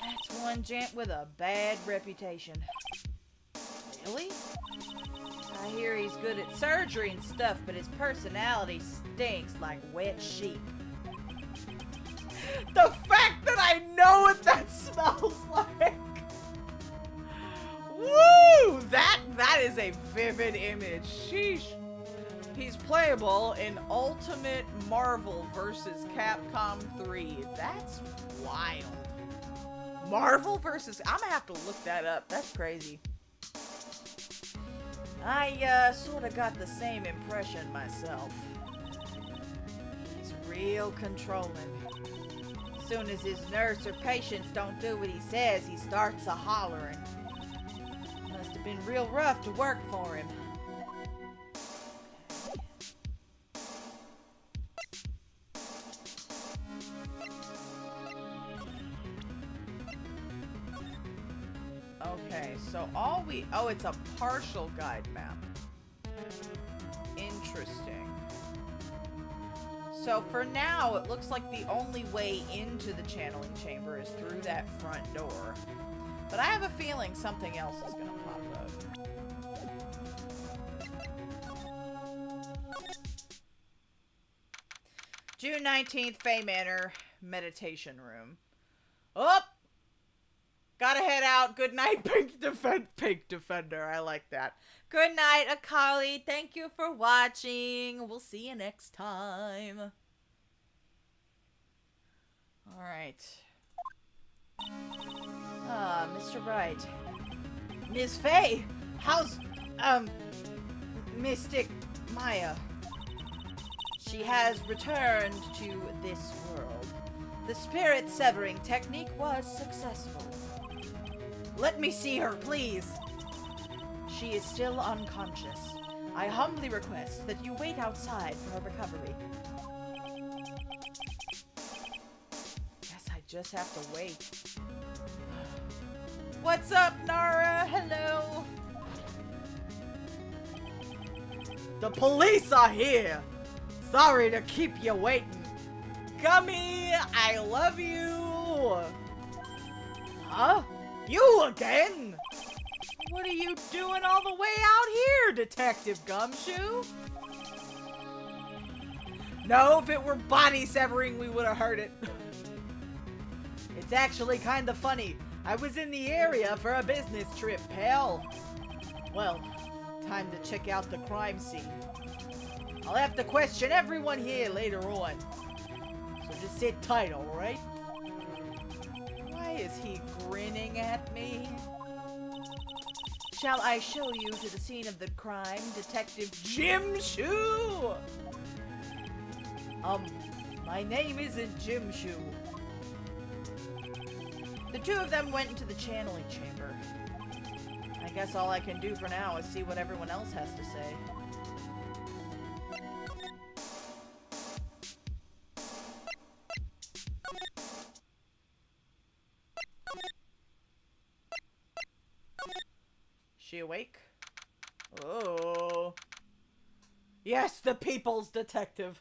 That's one gent with a bad reputation. Really? I hear he's good at surgery and stuff, but his personality stinks like wet sheep. The fact that I know what that smells like! Woo! That is a vivid image. Sheesh. He's playable in Ultimate Marvel vs. Capcom 3. That's wild. Marvel vs. I'm gonna have to look that up. That's crazy. I, sorta got the same impression myself. He's real controlling. Soon as his nurse or patients don't do what he says, he starts a-hollering. Must have been real rough to work for him. Okay, so oh, it's a partial guide map. Interesting. So for now, it looks like the only way into the channeling chamber is through that front door. But I have a feeling something else is gonna pop up. June 19th, Fay Manor, meditation room. Oh! Gotta head out. Good night, Pink Defender. I like that. Good night, Akali. Thank you for watching. We'll see you next time. Alright. Mr. Wright. Ms. Faye, how's, Mystic Maya? She has returned to this world. The spirit severing technique was successful. Let me see her, please. She is still unconscious. I humbly request that you wait outside for her recovery. Guess I just have to wait. What's up, Nara? Hello. The police are here. Sorry to keep you waiting. Gummy, I love you. Huh? You again? What are you doing all the way out here, Detective Gumshoe? No, if it were body severing, we would have heard it. It's actually kind of funny. I was in the area for a business trip, pal. Well, time to check out the crime scene. I'll have to question everyone here later on. So just sit tight, alright? Why is he grinning at me? Shall I show you to the scene of the crime, Detective Jim Shoe? My name isn't Jim Shoe. The two of them went into the channeling chamber. I guess all I can do for now is see what everyone else has to say. She awake? Oh. Yes, the People's Detective.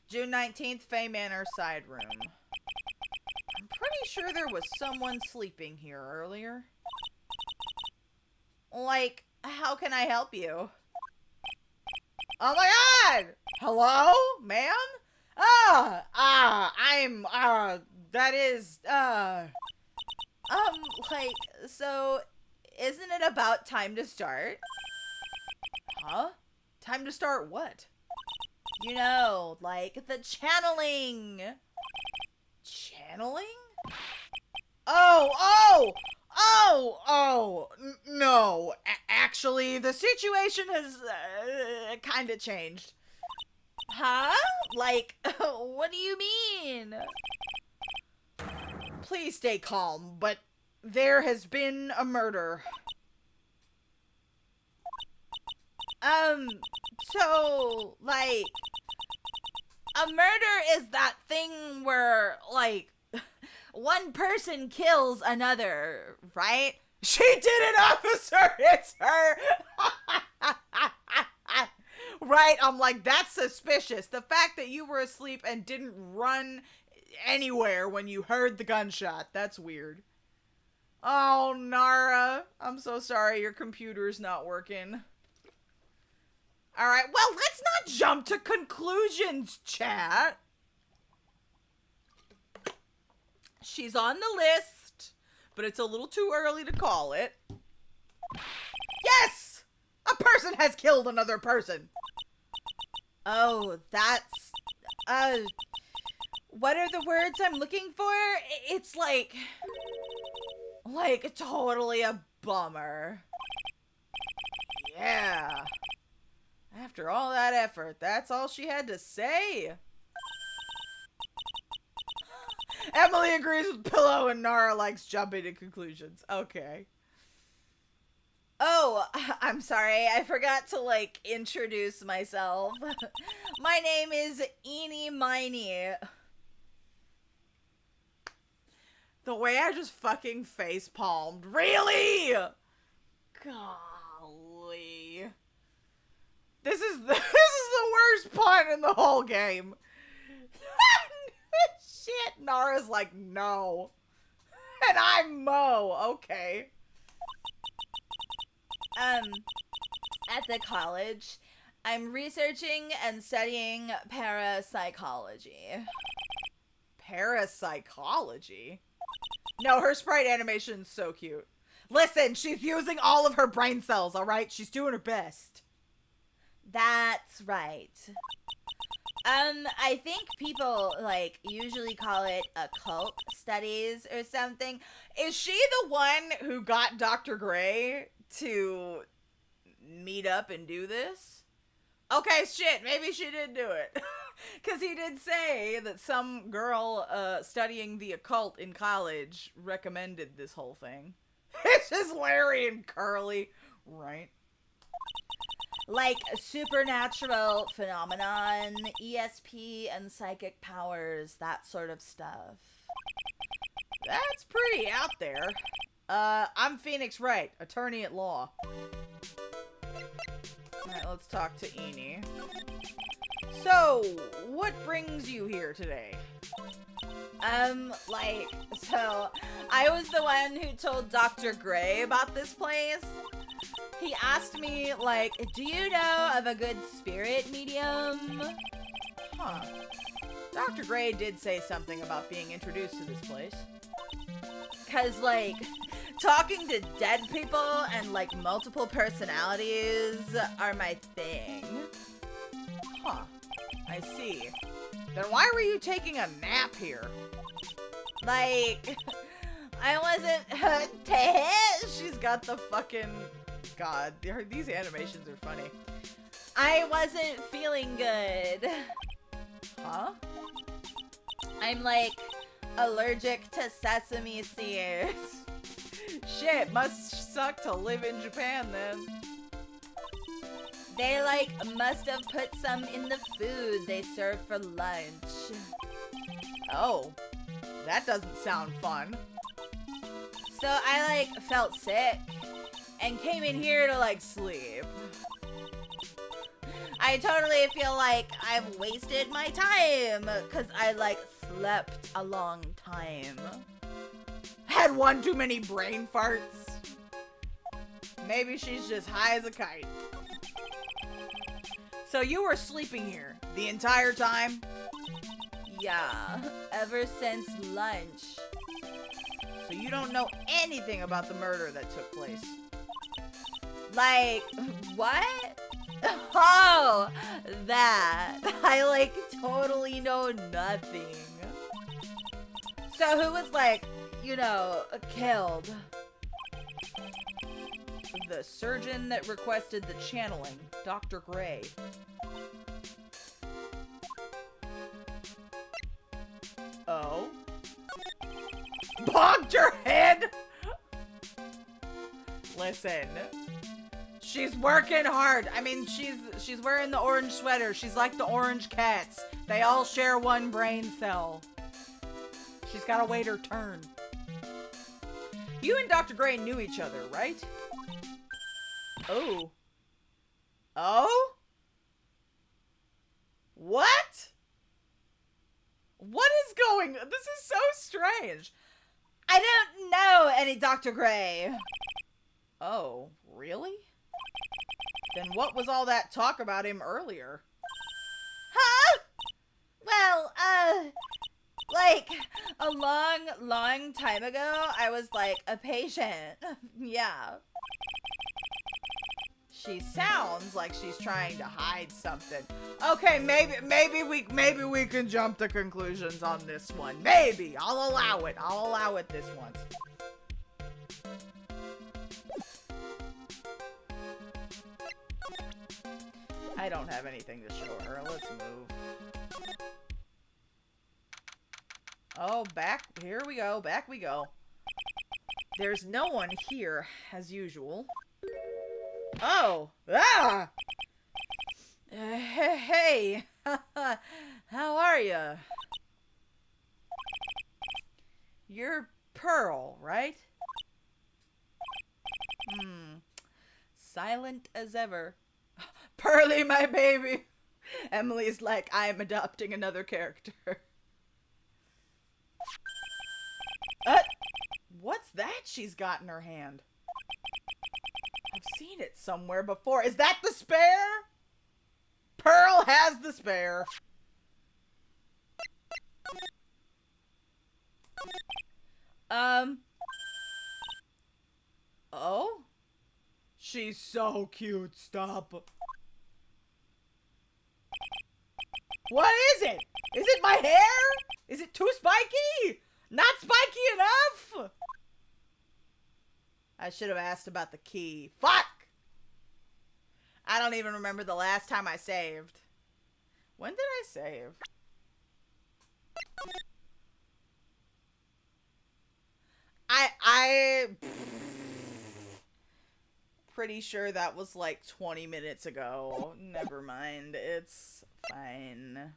June 19th, Fay Manor side room. I'm pretty sure there was someone sleeping here earlier. Like, how can I help you? Oh my god! Hello, ma'am? Like, so, isn't it about time to start? Huh? Time to start what? You know, like, the channeling. Channeling? No. Actually, the situation has, kinda changed. Huh? Like, what do you mean? Please stay calm, but there has been a murder. So, like, a murder is that thing where, like, one person kills another, right? She did it, officer! It's her! Right? I'm like, that's suspicious. The fact that you were asleep and didn't run anywhere when you heard the gunshot, that's weird. Oh, Nara. I'm so sorry your computer's not working. Alright, well, let's not jump to conclusions, chat. She's on the list, but it's a little too early to call it. Yes! A person has killed another person. Oh, that's... what are the words I'm looking for? It's like totally a bummer. Yeah. After all that effort, that's all she had to say? Emily agrees with Pillow and Nara likes jumping to conclusions. Okay. Oh, I'm sorry. I forgot to, like, introduce myself. My name is Eenie Miney. The way I just fucking face palmed. Really? Golly. This is the worst pun in the whole game. Shit, Nara's like, no. And I'm Mo, okay. At the college, I'm researching and studying parapsychology. Parapsychology? No, her sprite animation's so cute. Listen, she's using all of her brain cells, alright? She's doing her best. That's right. I think people, like, usually call it occult studies or something. Is she the one who got Dr. Gray to meet up and do this? Okay, shit, maybe she did do it. Because he did say that some girl studying the occult in college recommended this whole thing. It's just Larry and Curly, right? Like supernatural phenomenon, ESP and psychic powers, that sort of stuff. That's pretty out there. I'm Phoneix Wright, attorney at law. Alright, let's talk to Eenie. So, what brings you here today? So, I was the one who told Dr. Gray about this place. He asked me, like, do you know of a good spirit medium? Huh. Dr. Gray did say something about being introduced to this place. 'Cause, like, talking to dead people and, like, multiple personalities are my thing. Huh. I see. Then why were you taking a nap here? Like, I wasn't. She's got the fucking... God, these animations are funny. I wasn't feeling good. Huh? I'm like allergic to sesame seeds. Shit, must suck to live in Japan then. They like must have put some in the food they serve for lunch. Oh, that doesn't sound fun. So I like felt sick and came in here to like sleep. I totally feel like I've wasted my time because I like slept a long time. Had one too many brain farts. Maybe she's just high as a kite. So you were sleeping here the entire time? Yeah, ever since lunch. So you don't know anything about the murder that took place? Like, what? Oh, that. I like totally know nothing. So who was like, you know, killed? The surgeon that requested the channeling, Dr. Gray. Oh? Bonked your head? Listen. She's working hard. I mean, she's wearing the orange sweater. She's like the orange cats. They all share one brain cell. She's gotta wait her turn. You and Dr. Gray knew each other, right? Oh. Oh? What? What is going on? This is so strange. I don't know any Dr. Gray. Oh, really? Then what was all that talk about him earlier? Huh? Well, like, a long time ago, I was, like, a patient. Yeah. She sounds like she's trying to hide something. Okay, maybe we can jump to conclusions on this one. Maybe. I'll allow it. I'll allow it this once. I don't have anything to show her. Let's move. Oh, back. Here we go. Back we go. There's no one here, as usual. Oh. Ah! Hey. How are ya? You're Pearl, right? Silent as ever. Pearly, my baby. Emily's like, I'm adopting another character. What's that she's got in her hand? I've seen it somewhere before. Is that the spare? Pearl has the spare. Oh? She's so cute. Stop. What is it? Is it my hair? Is it too spiky? Not spiky enough? I should have asked about the key. Fuck! I don't even remember the last time I saved. When did I save? I pretty sure that was like 20 minutes ago. Never mind. It's fine.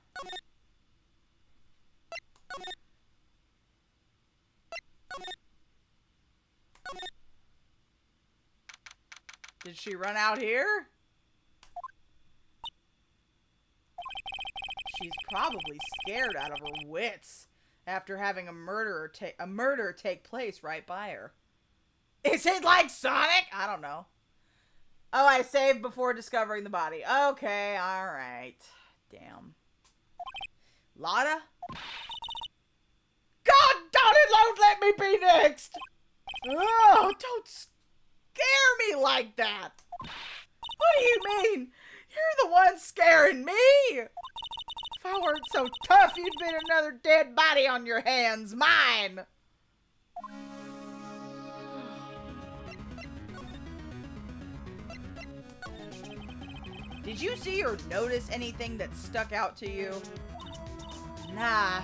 Did she run out here? She's probably scared out of her wits after having a murder take place right by her. Is it like Sonic? I don't know. Oh, I saved before discovering the body. Okay, alright. Damn. Lotta? God darn it, don't let me be next! Oh, don't scare me like that! What do you mean? You're the one scaring me! If I weren't so tough, you'd been another dead body on your hands. Mine! Did you see or notice anything that stuck out to you? Nah.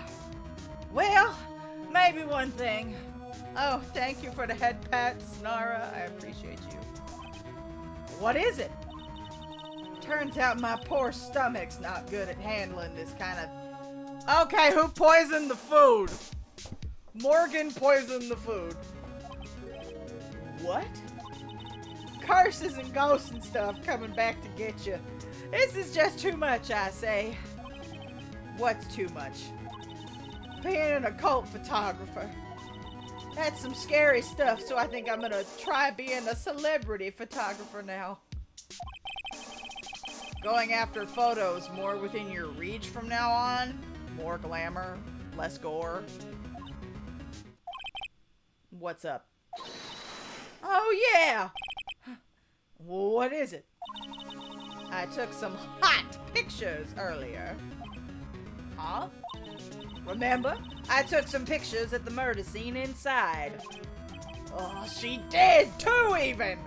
Well, maybe one thing. Oh, thank you for the head pats, Nara. I appreciate you. What is it? Turns out my poor stomach's not good at handling this kind of... Okay, who poisoned the food? Morgan poisoned the food. What? Curses and ghosts and stuff coming back to get you. This is just too much, I say. What's too much? Being an occult photographer. That's some scary stuff, so I think I'm gonna try being a celebrity photographer now. Going after photos more within your reach from now on. More glamour, less gore. What's up? Oh yeah! What is it? I took some hot pictures earlier. Huh? Remember? I took some pictures at the murder scene inside. Oh, she did too, even!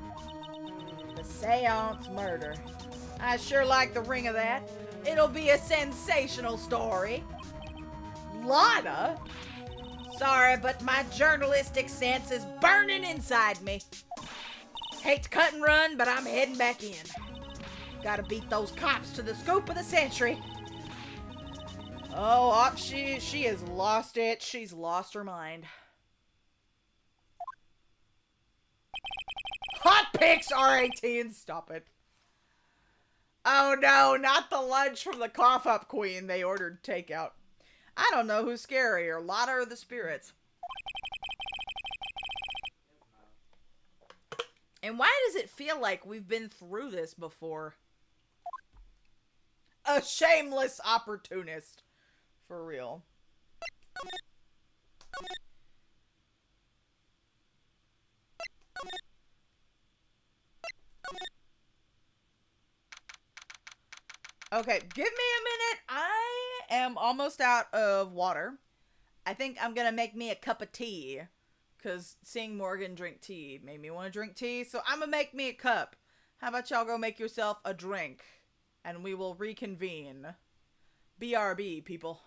The seance murder. I sure like the ring of that. It'll be a sensational story. Lana? Sorry, but my journalistic sense is burning inside me. Hate to cut and run, but I'm heading back in. Gotta beat those cops to the scoop of the century. Oh, she has lost it. She's lost her mind. Hot Picks R18, stop it. Oh no, not the lunch from the cough up queen they ordered takeout. I don't know who's scarier, Lotta or the spirits. And why does it feel like we've been through this before? A shameless opportunist. For real. Okay, give me a minute. I am almost out of water. I think I'm gonna make me a cup of tea. Because seeing Morgan drink tea made me want to drink tea. So I'm gonna make me a cup. How about y'all go make yourself a drink? And we will reconvene. BRB, people.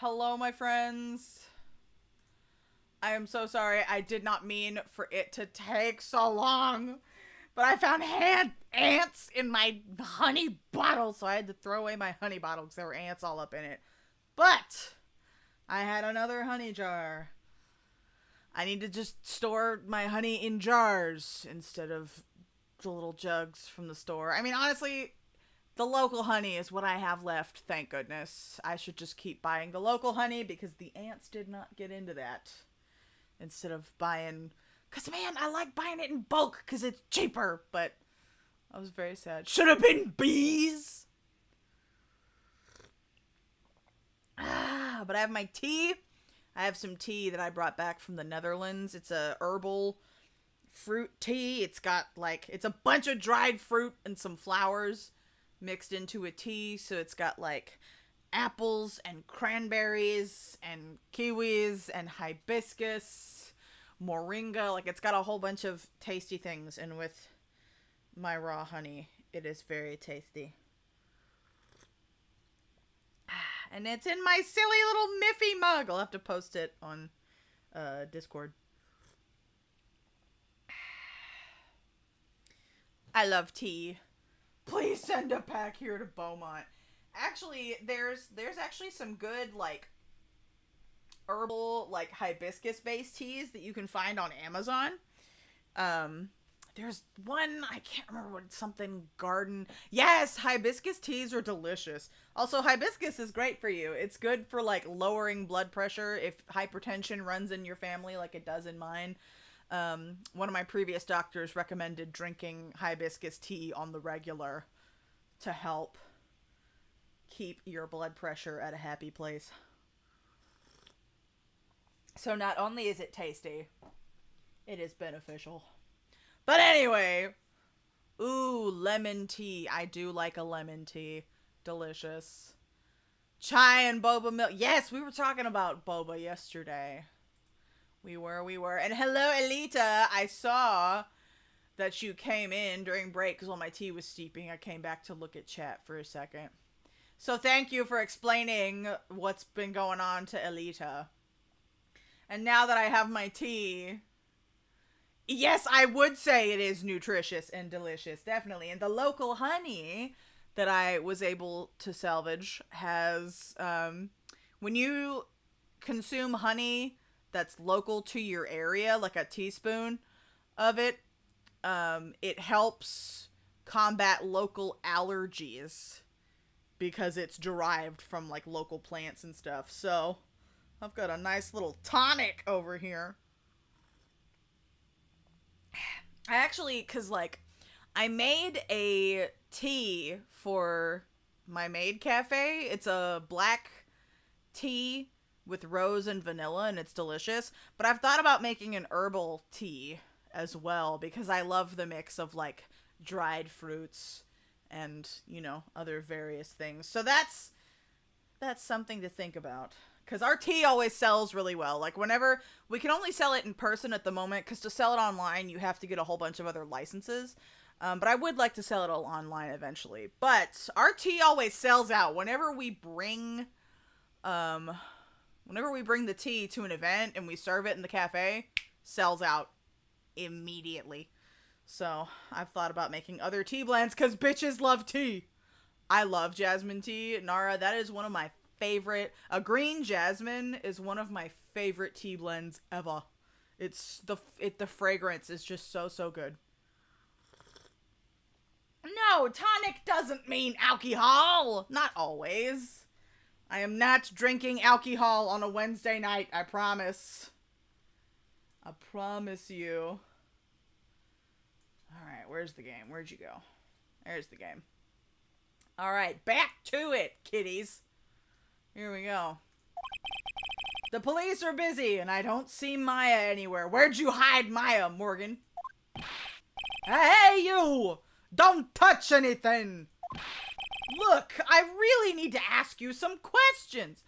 Hello, my friends. I am so sorry. I did not mean for it to take so long. But I found ants in my honey bottle, so I had to throw away my honey bottle because there were ants all up in it. But I had another honey jar. I need to just store my honey in jars instead of the little jugs from the store. I mean, honestly, the local honey is what I have left, thank goodness. I should just keep buying the local honey because the ants did not get into that. Instead of buying... Because, man, I like buying it in bulk because it's cheaper, but I was very sad. Should have been bees! But I have my tea. I have some tea that I brought back from the Netherlands. It's a herbal fruit tea. It's got, like, it's a bunch of dried fruit and some flowers mixed into a tea. So it's got, like, apples and cranberries and kiwis and hibiscus, moringa. Like, it's got a whole bunch of tasty things. And with my raw honey, it is very tasty. And it's in my silly little Miffy mug. I'll have to post it on Discord. I love tea. Please send a pack here to Beaumont. Actually, there's actually some good, like, herbal, like, hibiscus-based teas that you can find on Amazon. There's one, I can't remember what, something garden. Yes, hibiscus teas are delicious. Also, hibiscus is great for you. It's good for, like, lowering blood pressure if hypertension runs in your family like it does in mine. One of my previous doctors recommended drinking hibiscus tea on the regular to help keep your blood pressure at a happy place. So not only is it tasty, it is beneficial. But anyway, ooh, lemon tea. I do like a lemon tea. Delicious. Chai and boba milk. Yes, we were talking about boba yesterday. We were. And hello, Elita. I saw that you came in during break because while my tea was steeping, I came back to look at chat for a second. So thank you for explaining what's been going on to Elita. And now that I have my tea... Yes, I would say it is nutritious and delicious, definitely. And the local honey that I was able to salvage has, when you consume honey that's local to your area, like a teaspoon of it, it helps combat local allergies because it's derived from like local plants and stuff. So I've got a nice little tonic over here. I actually, cause like I made a tea for my maid cafe. It's a black tea with rose and vanilla, and it's delicious. But I've thought about making an herbal tea as well, because I love the mix of like dried fruits and, you know, other various things. So that's something to think about, because our tea always sells really well. Like, whenever we can only sell it in person at the moment, because to sell it online you have to get a whole bunch of other licenses. But I would like to sell it all online eventually. But our tea always sells out whenever we bring the tea to an event and we serve it in the cafe. Sells out immediately. So I've thought about making other tea blends, because bitches love tea. I love jasmine tea. Nara, that is one of my favorite. A green jasmine is one of my favorite tea blends ever. It's the fragrance is just so good. No, tonic doesn't mean alcohol. Not always. I am not drinking alcohol on a Wednesday night, I promise. I promise you. Alright, where's the game? Where'd you go? There's the game. Alright, back to it, kiddies. Here we go. The police are busy, and I don't see Maya anywhere. Where'd you hide Maya, Morgan? Hey, you! Don't touch anything! Look, I really need to ask you some questions.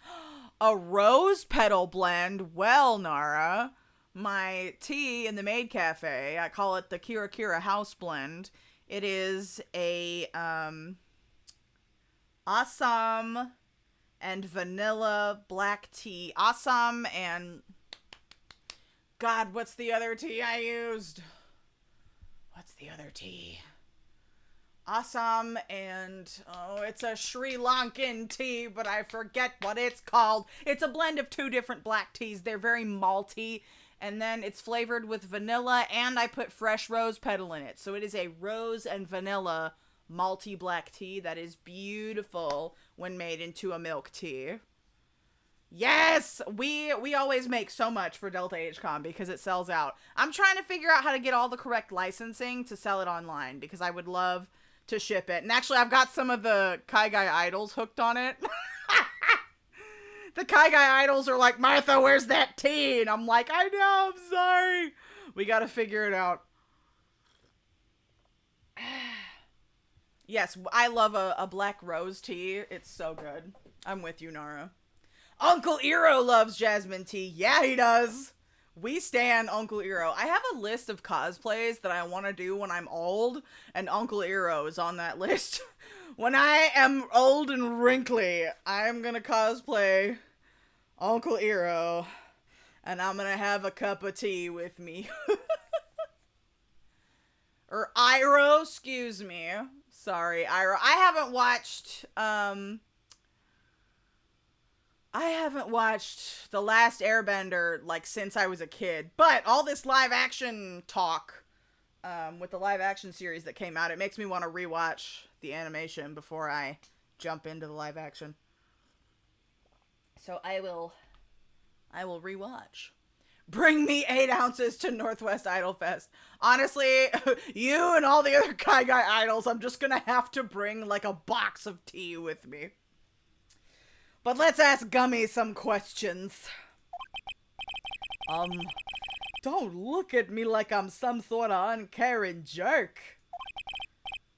A rose petal blend? Well, Nara, my tea in the maid cafe, I call it the Kira Kira house blend. It is a Assam and vanilla black tea. Assam and God, what's the other tea I used? What's the other tea? Assam and, oh, it's a Sri Lankan tea, but I forget what it's called. It's a blend of two different black teas. They're very malty, and then it's flavored with vanilla, and I put fresh rose petal in it. So it is a rose and vanilla malty black tea that is beautiful when made into a milk tea. Yes! We always make so much for Delta HCOM because it sells out. I'm trying to figure out how to get all the correct licensing to sell it online, because I would love to ship it. And actually, I've got some of the Kai Guy idols hooked on it. The Kai Guy idols are like, Martha, where's that tea? And I'm like, I know, I'm sorry. We gotta figure it out. Yes, I love a black rose tea. It's so good. I'm with you, Nara. Uncle Eero loves jasmine tea. Yeah, he does. We stan Uncle Eero. I have a list of cosplays that I want to do when I'm old, and Uncle Eero is on that list. When I am old and wrinkly, I am going to cosplay Uncle Eero, and I'm going to have a cup of tea with me. Or Iroh, excuse me. Sorry, Iroh. I haven't watched The Last Airbender, like, since I was a kid. But all this live action talk, with the live action series that came out, it makes me want to rewatch the animation before I jump into the live action. So I will rewatch. Bring me 8 ounces to Northwest Idol Fest. Honestly, you and all the other Kai Guy idols, I'm just gonna have to bring, like, a box of tea with me. But let's ask Gummy some questions. Don't look at me like I'm some sort of uncaring jerk.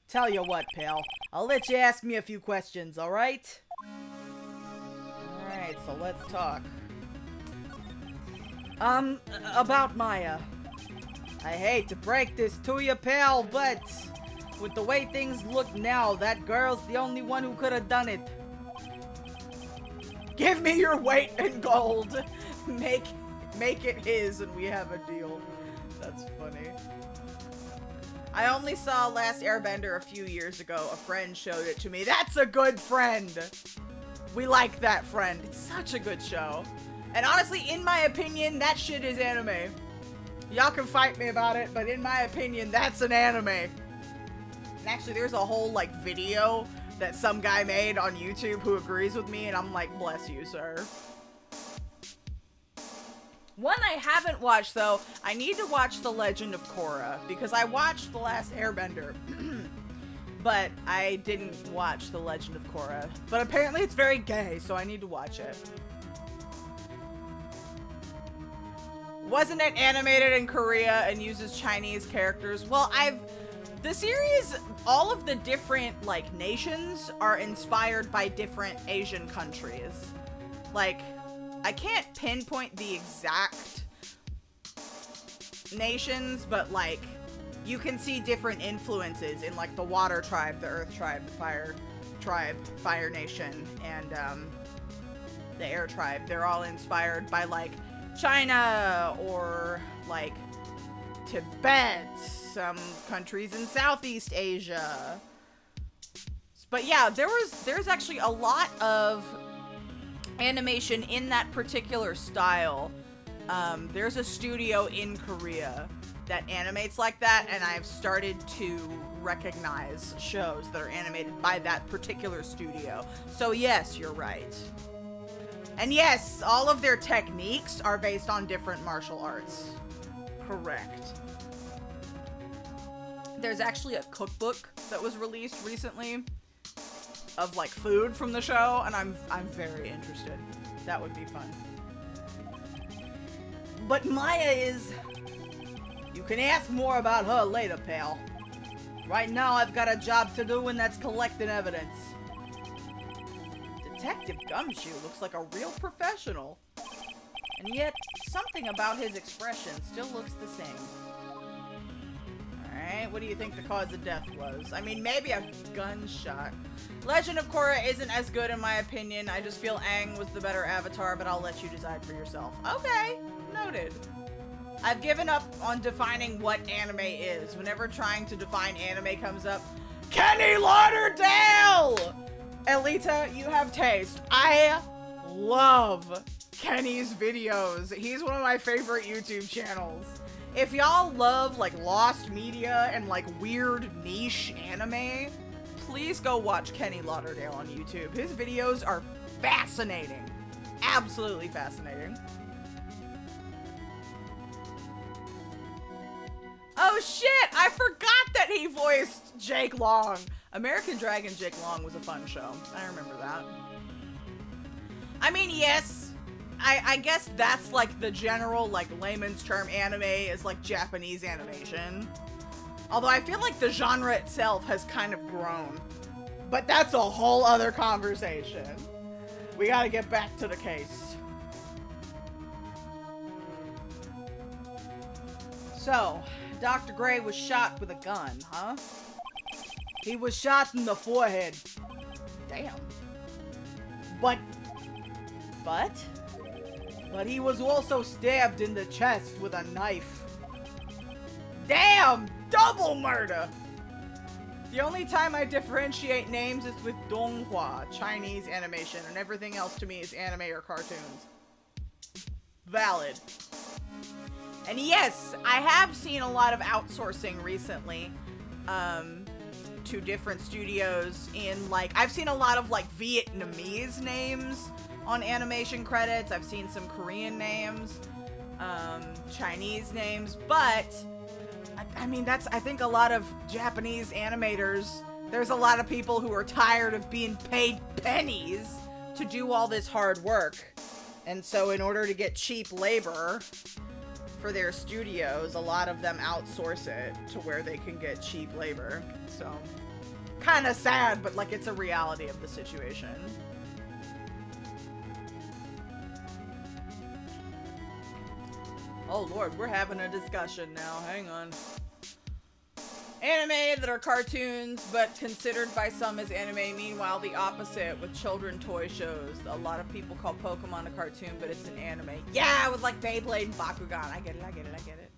Tell you what, pal. I'll let you ask me a few questions, alright? Alright, so let's talk. About Maya. I hate to break this to you, pal, but with the way things look now, that girl's the only one who could have done it. Give me your weight in gold. Make it his and we have a deal. That's funny. I only saw Last Airbender a few years ago. A friend showed it to me. That's a good friend. We like that friend. It's such a good show. And honestly, in my opinion, that shit is anime. Y'all can fight me about it, but in my opinion, that's an anime. And actually, there's a whole, like, video that some guy made on YouTube who agrees with me, and I'm like, bless you, sir. One I haven't watched, though, I need to watch The Legend of Korra, because I watched The Last Airbender, but I didn't watch The Legend of Korra. But apparently it's very gay, so I need to watch it. Wasn't it animated in Korea and uses Chinese characters? Well, the series, all of the different, like, nations are inspired by different Asian countries. Like, I can't pinpoint the exact nations, but, like, you can see different influences in, like, the Water Tribe, the Earth Tribe, the Fire Tribe, Fire Nation, and, the Air Tribe. They're all inspired by, like, China or, like, Tibet, some countries in Southeast Asia. But yeah, there's actually a lot of animation in that particular style. There's a studio in Korea that animates like that, and I've started to recognize shows that are animated by that particular studio. So yes, you're right. And yes, all of their techniques are based on different martial arts. Correct. There's actually a cookbook that was released recently of, like, food from the show, and I'm very interested. That would be fun. But Maya is... You can ask more about her later, pal. Right now, I've got a job to do, and that's collecting evidence. Detective Gumshoe looks like a real professional. And yet, something about his expression still looks the same. Alright, what do you think the cause of death was? I mean, maybe a gunshot. Legend of Korra isn't as good in my opinion. I just feel Aang was the better avatar, but I'll let you decide for yourself. Okay, noted. I've given up on defining what anime is. Whenever trying to define anime comes up, Kenny Lauderdale! Elita, you have taste. I love Kenny's videos. He's one of my favorite YouTube channels. If y'all love, like, lost media and, like, weird niche anime, please go watch Kenny Lauderdale on YouTube. His videos are fascinating. Absolutely fascinating. Oh shit! I forgot that he voiced Jake Long. American Dragon Jake Long was a fun show. I remember that. I mean, yes, I guess that's like the general, like, layman's term anime is like Japanese animation. Although I feel like the genre itself has kind of grown. But that's a whole other conversation. We gotta get back to the case. So, Dr. Gray was shot with a gun, huh? He was shot in the forehead. Damn. But he was also stabbed in the chest with a knife. Damn! Double murder! The only time I differentiate names is with donghua, Chinese animation, and everything else to me is anime or cartoons. Valid. And yes, I have seen a lot of outsourcing recently, to different studios in, like, I've seen a lot of, like, Vietnamese names on animation credits. I've seen some Korean names, Chinese names, but, I mean, that's, I think a lot of Japanese animators, there's a lot of people who are tired of being paid pennies to do all this hard work. And so in order to get cheap labor for their studios, a lot of them outsource it to where they can get cheap labor. So, kind of sad, but, like, it's a reality of the situation. Oh lord, we're having a discussion now. Hang on. Anime that are cartoons, but considered by some as anime. Meanwhile, the opposite with children toy shows. A lot of people call Pokemon a cartoon, but it's an anime. Yeah, with, like, Beyblade and Bakugan. I get it.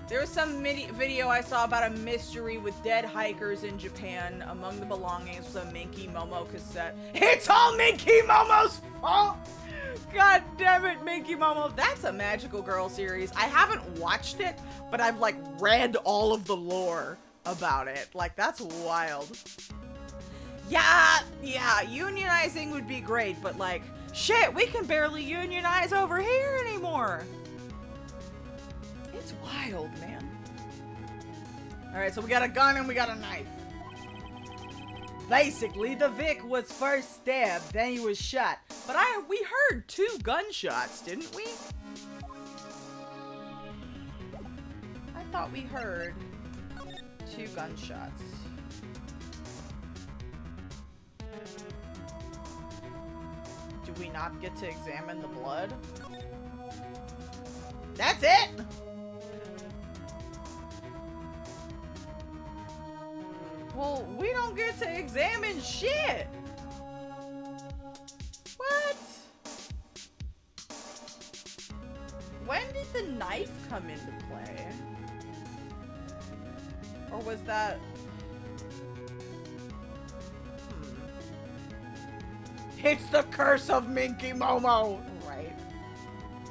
There was some video I saw about a mystery with dead hikers in Japan. Among the belongings was a Minky Momo cassette. It's all Minky Momo's fault! God damn it, Minky Momo. That's a Magical Girl series. I haven't watched it, but I've, like, read all of the lore about it. Like, that's wild. Yeah, unionizing would be great, but like, shit, we can barely unionize over here anymore. It's wild, man. Alright, so we got a gun and we got a knife. Basically, the Vic was first stabbed, then he was shot. But we heard 2 gunshots, didn't we? I thought we heard 2 gunshots. Do we not get to examine the blood? That's it! Well, we don't get to examine shit! What? When did the knife come into play? Or was that... It's the curse of Minky Momo! Right.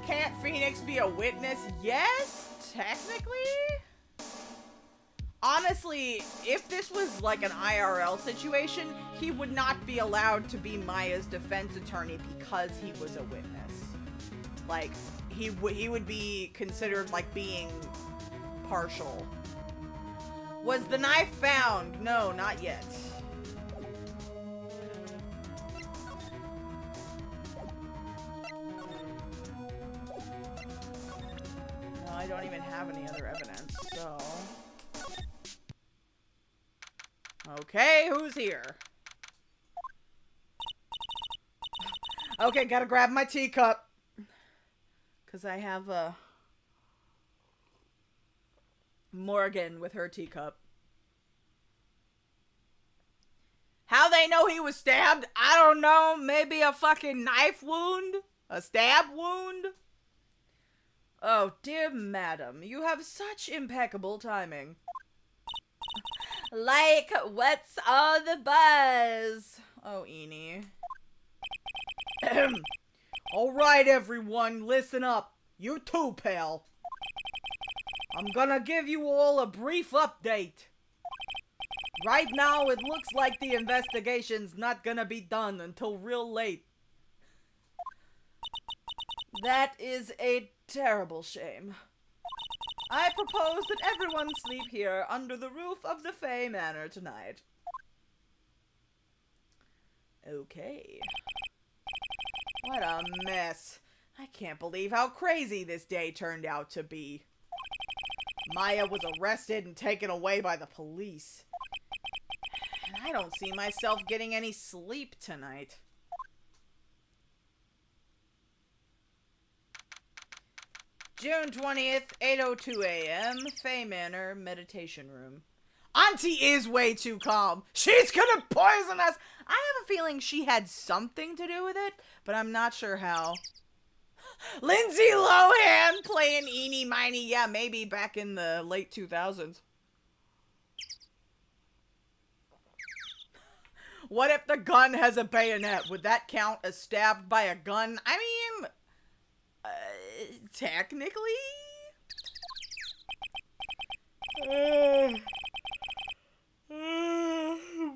Can't Phoenix be a witness? Yes, technically? Honestly, if this was like an IRL situation, he would not be allowed to be Maya's defense attorney because he was a witness. Like, he would be considered like being partial. Was the knife found? No, not yet. Well, I don't even have any other evidence, so... Okay, who's here? Okay, gotta grab my teacup. Because I have Morgan with her teacup. How they know he was stabbed? I don't know. Maybe a fucking knife wound? A stab wound? Oh, dear madam, you have such impeccable timing. Like, what's all the buzz? Oh, Eenie. Alright, everyone, listen up. You too, pal. I'm gonna give you all a brief update. Right now, it looks like the investigation's not gonna be done until real late. That is a terrible shame. I propose that everyone sleep here under the roof of the Fay Manor tonight. Okay. What a mess. I can't believe how crazy this day turned out to be. Maya was arrested and taken away by the police. And I don't see myself getting any sleep tonight. June 20th, 8:02 a.m., Fay Manor, meditation room. Auntie is way too calm. She's gonna poison us! I have a feeling she had something to do with it, but I'm not sure how. Lindsay Lohan playing Eenie Miney. Yeah, maybe back in the late 2000s. What if the gun has a bayonet? Would that count as stabbed by a gun? I mean... technically?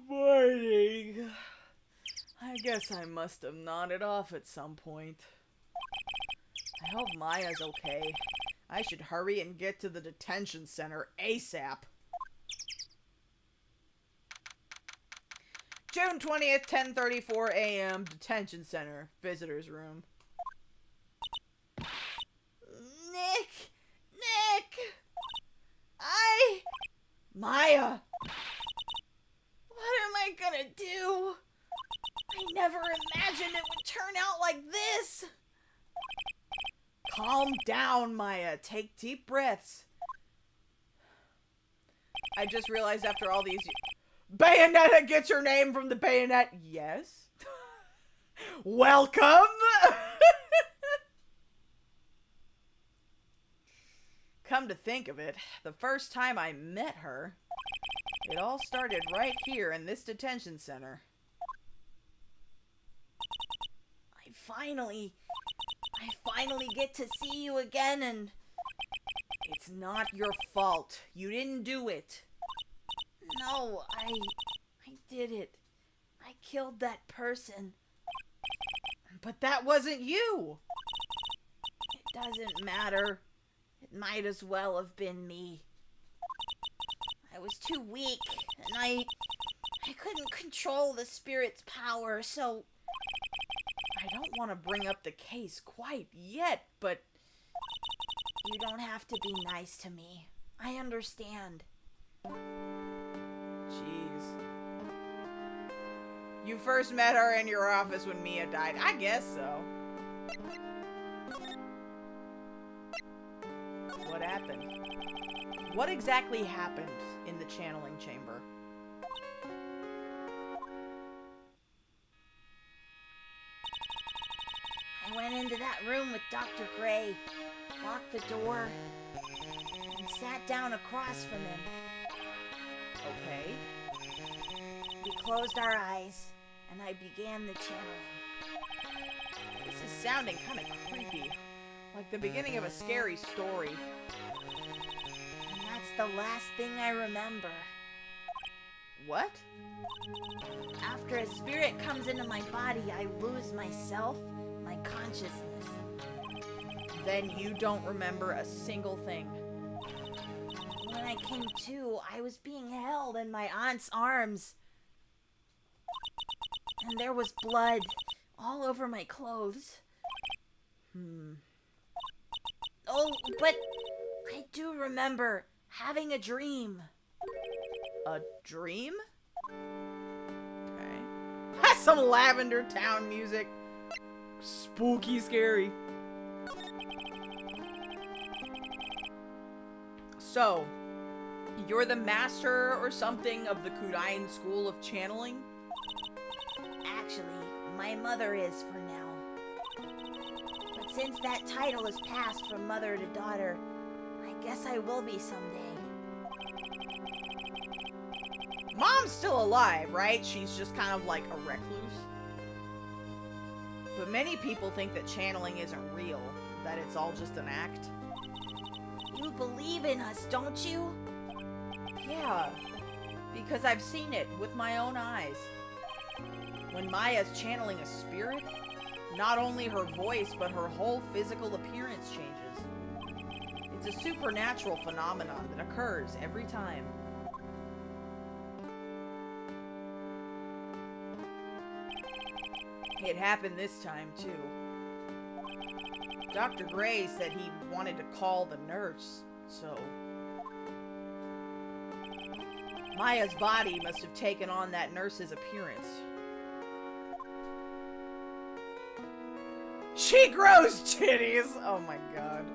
Morning. I guess I must have nodded off at some point. I hope Maya's okay. I should hurry and get to the detention center ASAP. June 20th, 10:34 a.m., detention center, visitors room. Nick! Maya! What am I gonna do? I never imagined it would turn out like this! Calm down, Maya. Take deep breaths. I just realized after all these... Bayonetta gets her name from the bayonet. Yes. Welcome! Come to think of it, the first time I met her, it all started right here in this detention center. I finally get to see you again, and it's not your fault. You didn't do it. No, I did it. I killed that person. But that wasn't you. It doesn't matter. It might as well have been me. I was too weak, and I couldn't control the spirit's power, so... I don't want to bring up the case quite yet, but... You don't have to be nice to me. I understand. Jeez. You first met her in your office when Mia died. I guess so. What happened? What exactly happened in the channeling chamber? I went into that room with Dr. Gray, locked the door, and sat down across from him. Okay. We closed our eyes, and I began the channeling. This is sounding kind of creepy. Like the beginning of a scary story. And that's the last thing I remember. What? After a spirit comes into my body, I lose myself, my consciousness. Then you don't remember a single thing. When I came to, I was being held in my aunt's arms. And there was blood all over my clothes. Oh, but I do remember having a dream. A dream? Okay. That's some Lavender Town music. Spooky scary. So, you're the master or something of the Kudain School of Channeling? Actually, my mother is for now. But since that title is passed from mother to daughter, I guess I will be someday. Mom's still alive, right? She's just kind of like a recluse. But many people think that channeling isn't real, that it's all just an act. You believe in us, don't you? Yeah, because I've seen it with my own eyes. When Maya's channeling a spirit, not only her voice, but her whole physical appearance changes. It's a supernatural phenomenon that occurs every time. It happened this time, too. Dr. Gray said he wanted to call the nurse, so... Maya's body must have taken on that nurse's appearance. She grows titties! Oh my god.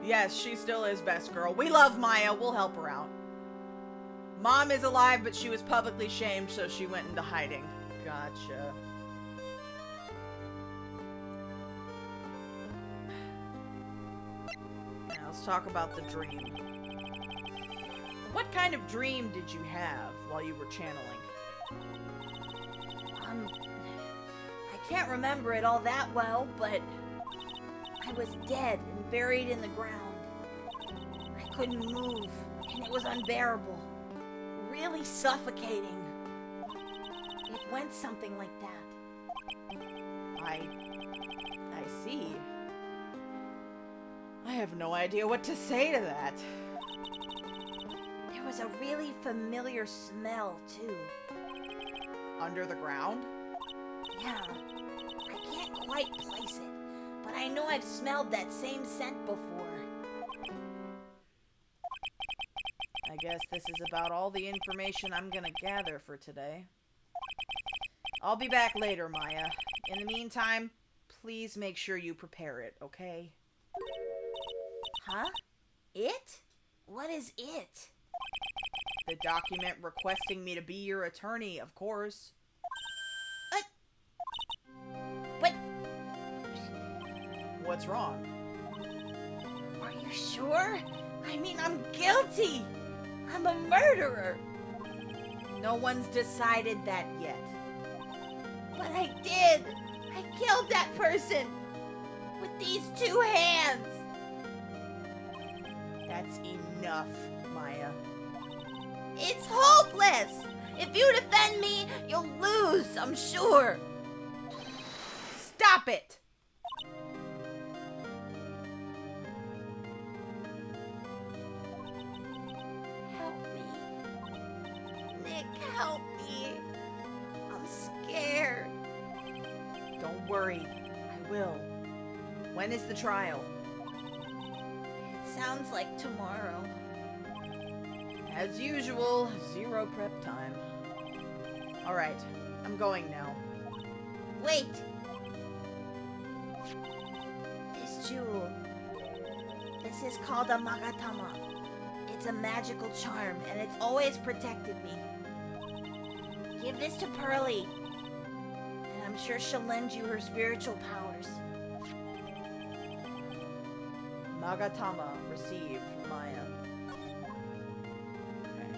Yes, she still is best girl. We love Maya. We'll help her out. Mom is alive, but she was publicly shamed, so she went into hiding. Gotcha. Now, let's talk about the dream. What kind of dream did you have while you were channeling? I can't remember it all that well, but I was dead and buried in the ground. I couldn't move, and it was unbearable. Really suffocating. It went something like that. I see. I have no idea what to say to that. There was a really familiar smell, too. Under the ground? Yeah. I can't quite place it, but I know I've smelled that same scent before. I guess this is about all the information I'm gonna gather for today. I'll be back later, Maya. In the meantime, please make sure you prepare it, okay? Huh? It? What is it? The document requesting me to be your attorney, of course. But... What's wrong? Are you sure? I mean, I'm guilty! I'm a murderer! No one's decided that yet. But I did! I killed that person! With these 2 hands! That's enough, Maya. It's hopeless! If you defend me, you'll lose, I'm sure. Stop it! Help me. Nick, help me. I'm scared. Don't worry, I will. When is the trial? It sounds like tomorrow. As usual, zero prep time. Alright, I'm going now. Wait. This jewel. This is called a Magatama. It's a magical charm, and it's always protected me. Give this to Pearly, and I'm sure she'll lend you her spiritual powers. Magatama, receive from Maya. Okay.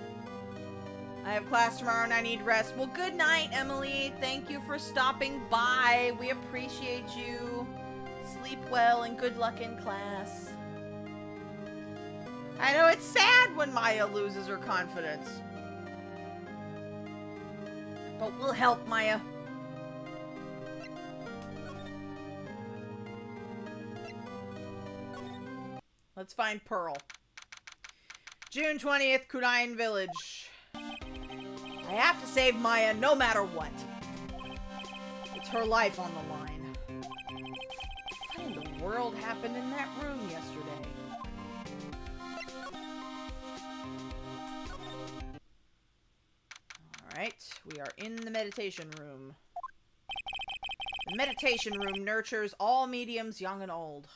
I have class tomorrow and I need rest. Well, good night, Emily. Thank you for stopping by. We appreciate you. Sleep well and good luck in class. I know it's sad when Maya loses her confidence. But we'll help, Maya. Let's find Pearl. June 20th, Kudain Village. I have to save Maya no matter what. It's her life on the line. What in the world happened in that room yesterday? Alright, we are in the meditation room. The meditation room nurtures all mediums, young and old.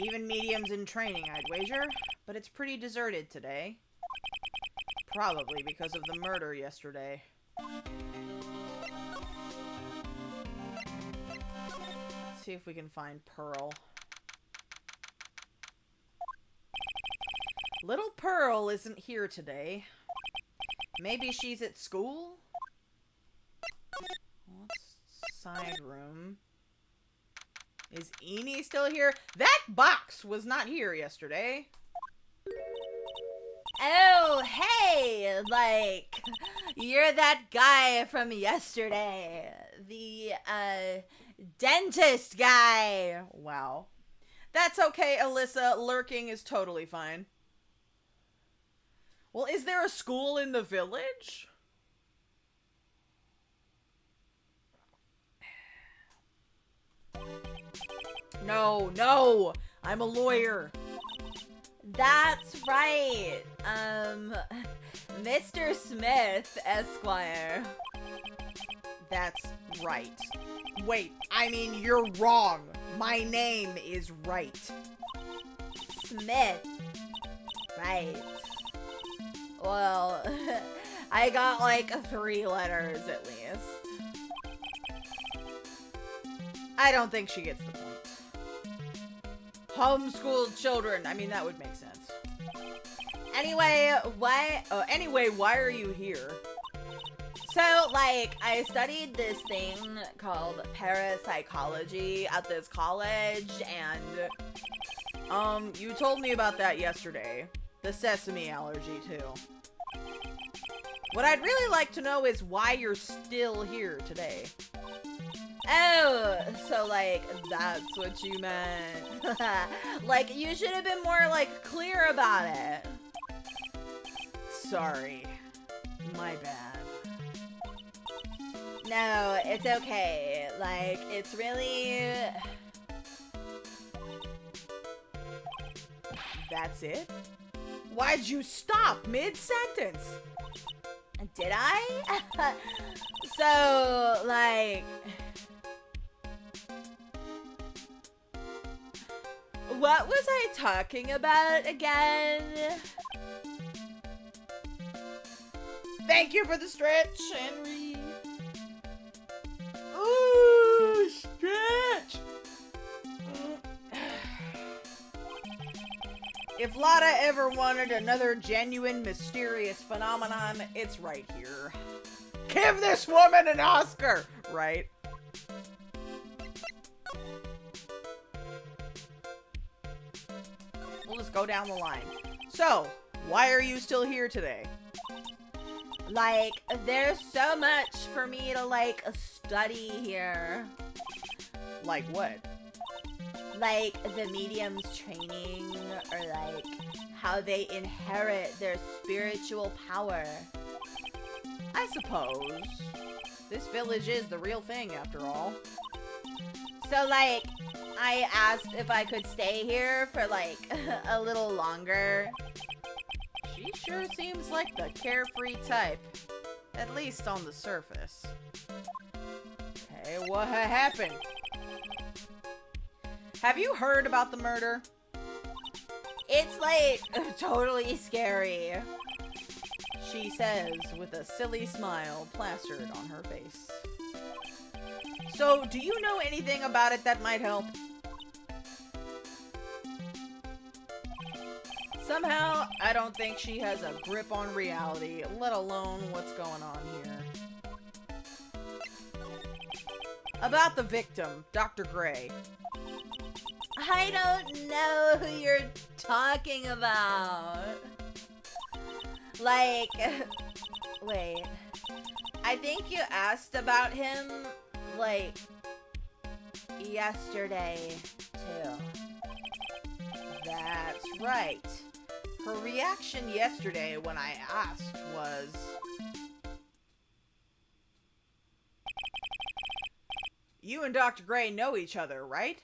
Even mediums in training, I'd wager. But it's pretty deserted today. Probably because of the murder yesterday. Let's see if we can find Pearl. Little Pearl isn't here today. Maybe she's at school? What's side room? Is Eni still here? That box was not here yesterday. Oh, hey! Like, you're that guy from yesterday. The, dentist guy. Wow. That's okay, Alyssa. Lurking is totally fine. Well, is there a school in the village? No, no! I'm a lawyer. That's right. Mr. Smith, Esquire. That's right. Wait, I mean, you're wrong. My name is Wright. Smith. Right. Well, I got like 3 letters at least. I don't think she gets the point. Homeschooled children. I mean, that would make sense. Anyway, why are you here? So, like, I studied this thing called parapsychology at this college, and you told me about that yesterday. The sesame allergy, too. What I'd really like to know is why you're still here today. oh, so, like, that's what you meant. Like, you should have been more, like, clear about it. Sorry. My bad. No, it's okay. Like, it's really... That's it? Why'd you stop mid-sentence? Did I? So, like... What was I talking about again? Thank you for the stretch, Henry. Ooh, stretch. If Lotta ever wanted another genuine, mysterious phenomenon, it's right here. Give this woman an Oscar, right? We'll just go down the line. So, why are you still here today? Like, there's so much for me to, like, study here. Like what? Like, the medium's training, or, like, how they inherit their spiritual power. I suppose. This village is the real thing, after all. So, like, I asked if I could stay here for, like, a little longer. She sure seems like the carefree type. At least on the surface. Hey, what happened? Have you heard about the murder? It's, like, totally scary. She says with a silly smile plastered on her face. So, do you know anything about it that might help? Somehow, I don't think she has a grip on reality, let alone what's going on here. About the victim, Dr. Gray. I don't know who you're talking about. Like, wait. I think you asked about him, like, yesterday, too. That's right. Her reaction yesterday when I asked was... You and Dr. Gray know each other, right?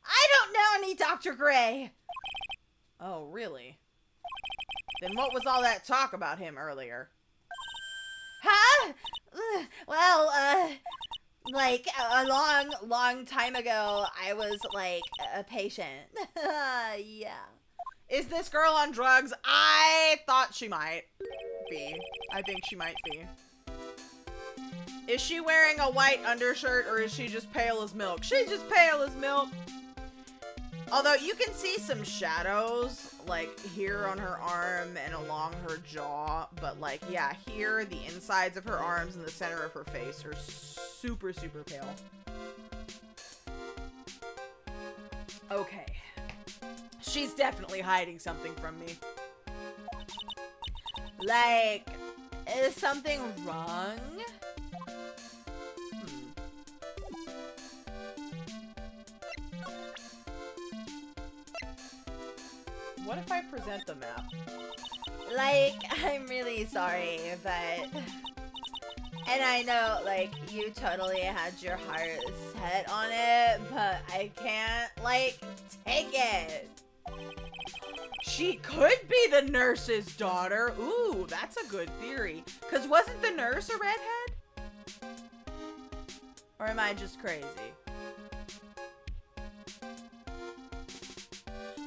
I don't know any Dr. Gray. Oh, really? Then what was all that talk about him earlier? Huh? Well, like, a long time ago, I was, like, a patient. Yeah. Is this girl on drugs? I thought she might be. I think she might be. Is she wearing a white undershirt or is she just pale as milk? She's just pale as milk. Although you can see some shadows, like, here on her arm and along her jaw. But, like, yeah, here, the insides of her arms and the center of her face are super, super pale. Okay. She's definitely hiding something from me. Like, is something wrong? What if I present the map? Like, I'm really sorry, but... And I know, like, you totally had your heart set on it, but I can't, like, take it. She could be the nurse's daughter. Ooh, that's a good theory. Because wasn't the nurse a redhead? Or am I just crazy?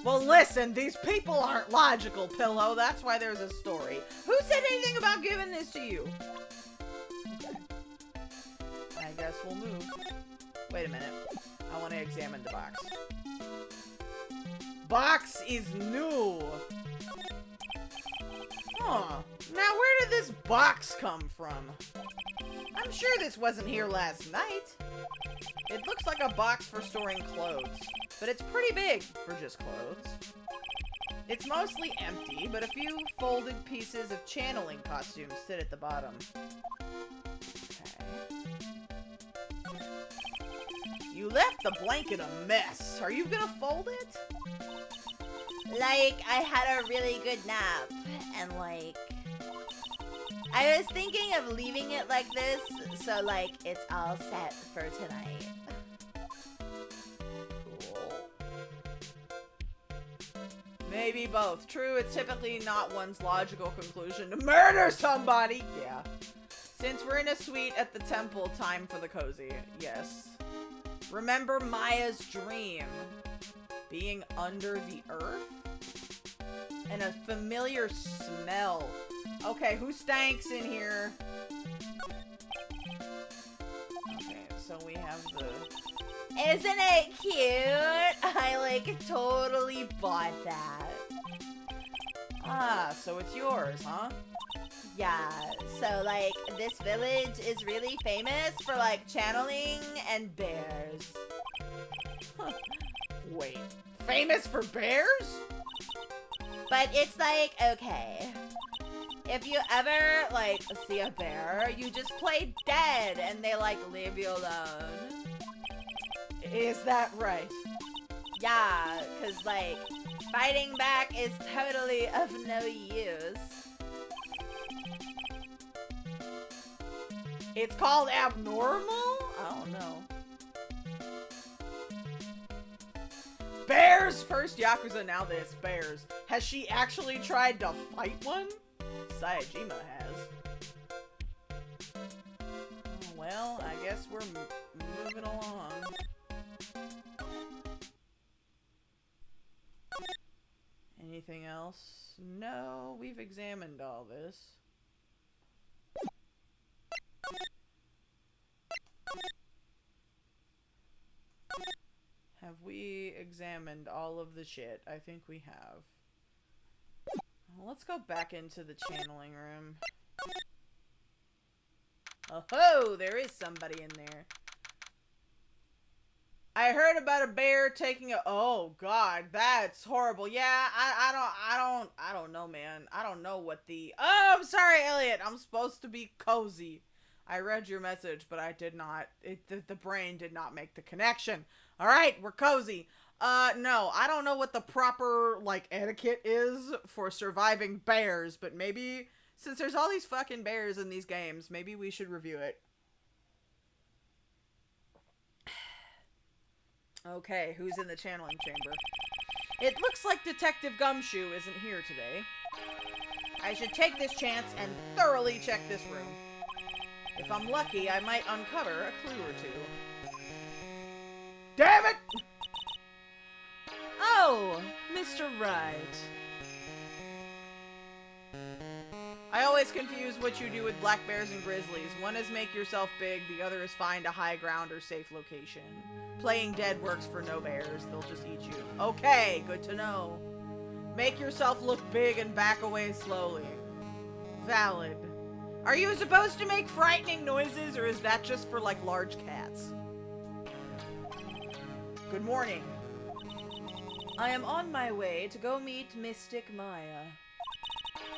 Well, listen, these people aren't logical, Pillow. That's why there's a story. Who said anything about giving this to you? Okay. I guess we'll move. Wait a minute. I want to examine the box. Box is new. Huh. Now, where did this box come from? I'm sure this wasn't here last night. It looks like a box for storing clothes, but it's pretty big for just clothes. It's mostly empty, but a few folded pieces of channeling costumes sit at the bottom. Okay. You left the blanket a mess. Are you gonna fold it? Like, I had a really good nap, and, like... I was thinking of leaving it like this, so, like, it's all set for tonight. Cool. Maybe both. True, it's typically not one's logical conclusion to murder somebody. Yeah. Since we're in a suite at the temple, time for the cozy. Yes. Remember Maya's dream. Being under the earth? And a familiar smell. Okay, who stanks in here? Okay, so we have the... Isn't it cute? I, like, totally bought that. Ah, so it's yours, huh? Yeah, so, like, this village is really famous for, like, channeling and bears. Huh. Wait, famous for bears? But it's like, okay. if you ever, like, see a bear, you just play dead and they, like, leave you alone. Is that right? Yeah, because, like, fighting back is totally of no use. It's called abnormal? I don't know. Bears! First Yakuza, now this. Bears. Has she actually tried to fight one? Sayajima has. Oh, well, I guess we're moving along. Anything else? No, we've examined all this. Have we examined all of the shit? I think we have. Well, let's go back into the channeling room. Oh, there is somebody in there. I heard about a bear taking a... Oh, God, that's horrible. Yeah, I don't know, man. I don't know what the... Oh, I'm sorry, Elliot. I'm supposed to be cozy. I read your message, but I did not. The brain did not make the connection. All right, we're cozy. No, I don't know what the proper, like, etiquette is for surviving bears, but maybe, since there's all these fucking bears in these games, maybe we should review it. Okay, who's in the channeling chamber? It looks like Detective Gumshoe isn't here today. I should take this chance and thoroughly check this room. If I'm lucky, I might uncover a clue or two. Damn it! Oh, Mr. Wright. I always confuse what you do with black bears and grizzlies. One is make yourself big, the other is find a high ground or safe location. Playing dead works for no bears, they'll just eat you. Okay, good to know. Make yourself look big and back away slowly. Valid. Are you supposed to make frightening noises, or is that just for, like, large cats? Good morning. I am on my way to go meet Mystic Maya.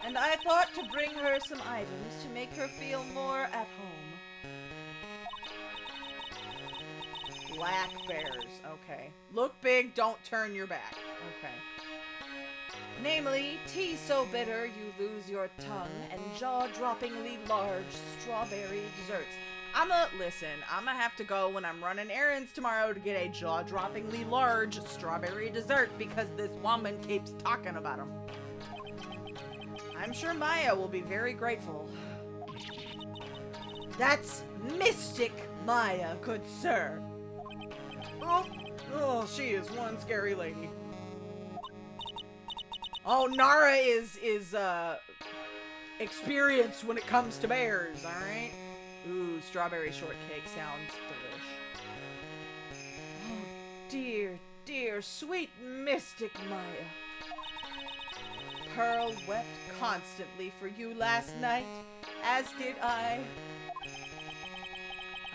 And I thought to bring her some items to make her feel more at home. Black bears. Okay. Look big, don't turn your back. Okay. Namely, tea so bitter you lose your tongue, and jaw-droppingly large strawberry desserts. Listen, I'ma have to go when I'm running errands tomorrow to get a jaw-droppingly large strawberry dessert because this woman keeps talking about them. I'm sure Maya will be very grateful. That's Mystic Maya, good sir. Oh, she is one scary lady. Oh, Nara is experienced when it comes to bears, alright? Ooh, strawberry shortcake sounds delish. Oh, dear, dear, sweet Mystic Maya. Pearl wept constantly for you last night, as did I.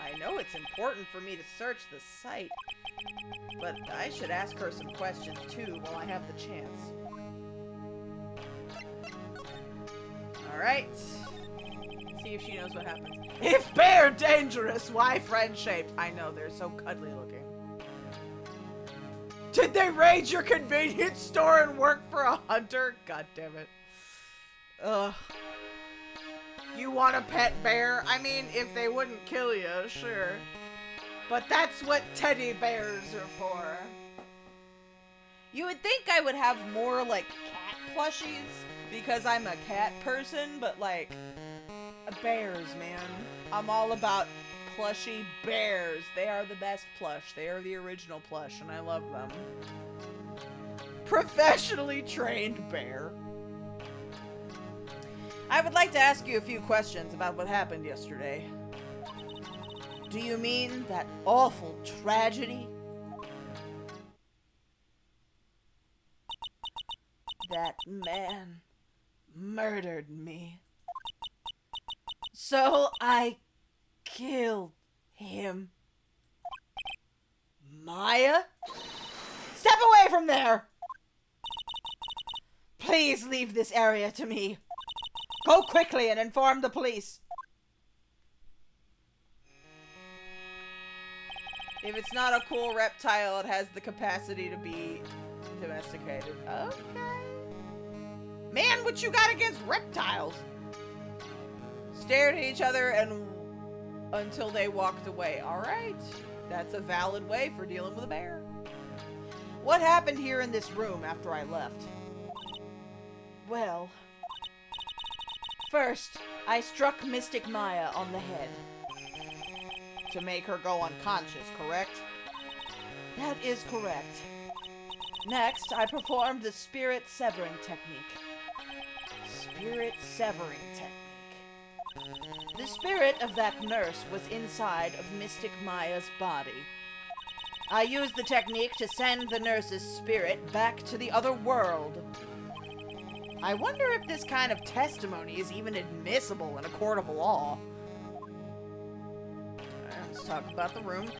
I know it's important for me to search the site, but I should ask her some questions too while I have the chance. Alright. See if she knows what happens. If bear dangerous, why friend-shaped? I know, they're so cuddly looking. Did they raid your convenience store and work for a hunter? God damn it. Ugh. You want a pet bear? I mean, if they wouldn't kill you, sure. But that's what teddy bears are for. You would think I would have more, like, cat plushies because I'm a cat person, but, like, bears, man. I'm all about plushy bears. They are the best plush. They are the original plush, and I love them. Professionally trained bear. I would like to ask you a few questions about what happened yesterday. Do you mean that awful tragedy? That man murdered me. So I killed him. Maya? Step away from there! Please leave this area to me. Go quickly and inform the police. If it's not a cool reptile, it has the capacity to be domesticated. Okay. Man, what you got against reptiles? Stared at each other and until they walked away. Alright. That's a valid way for dealing with a bear. What happened here in this room after I left? Well, first, I struck Mystic Maya on the head. To make her go unconscious, correct? That is correct. Next, I performed the spirit severing technique. Spirit severing technique. The spirit of that nurse was inside of Mystic Maya's body. I used the technique to send the nurse's spirit back to the other world. I wonder if this kind of testimony is even admissible in a court of law. Let's talk about the room.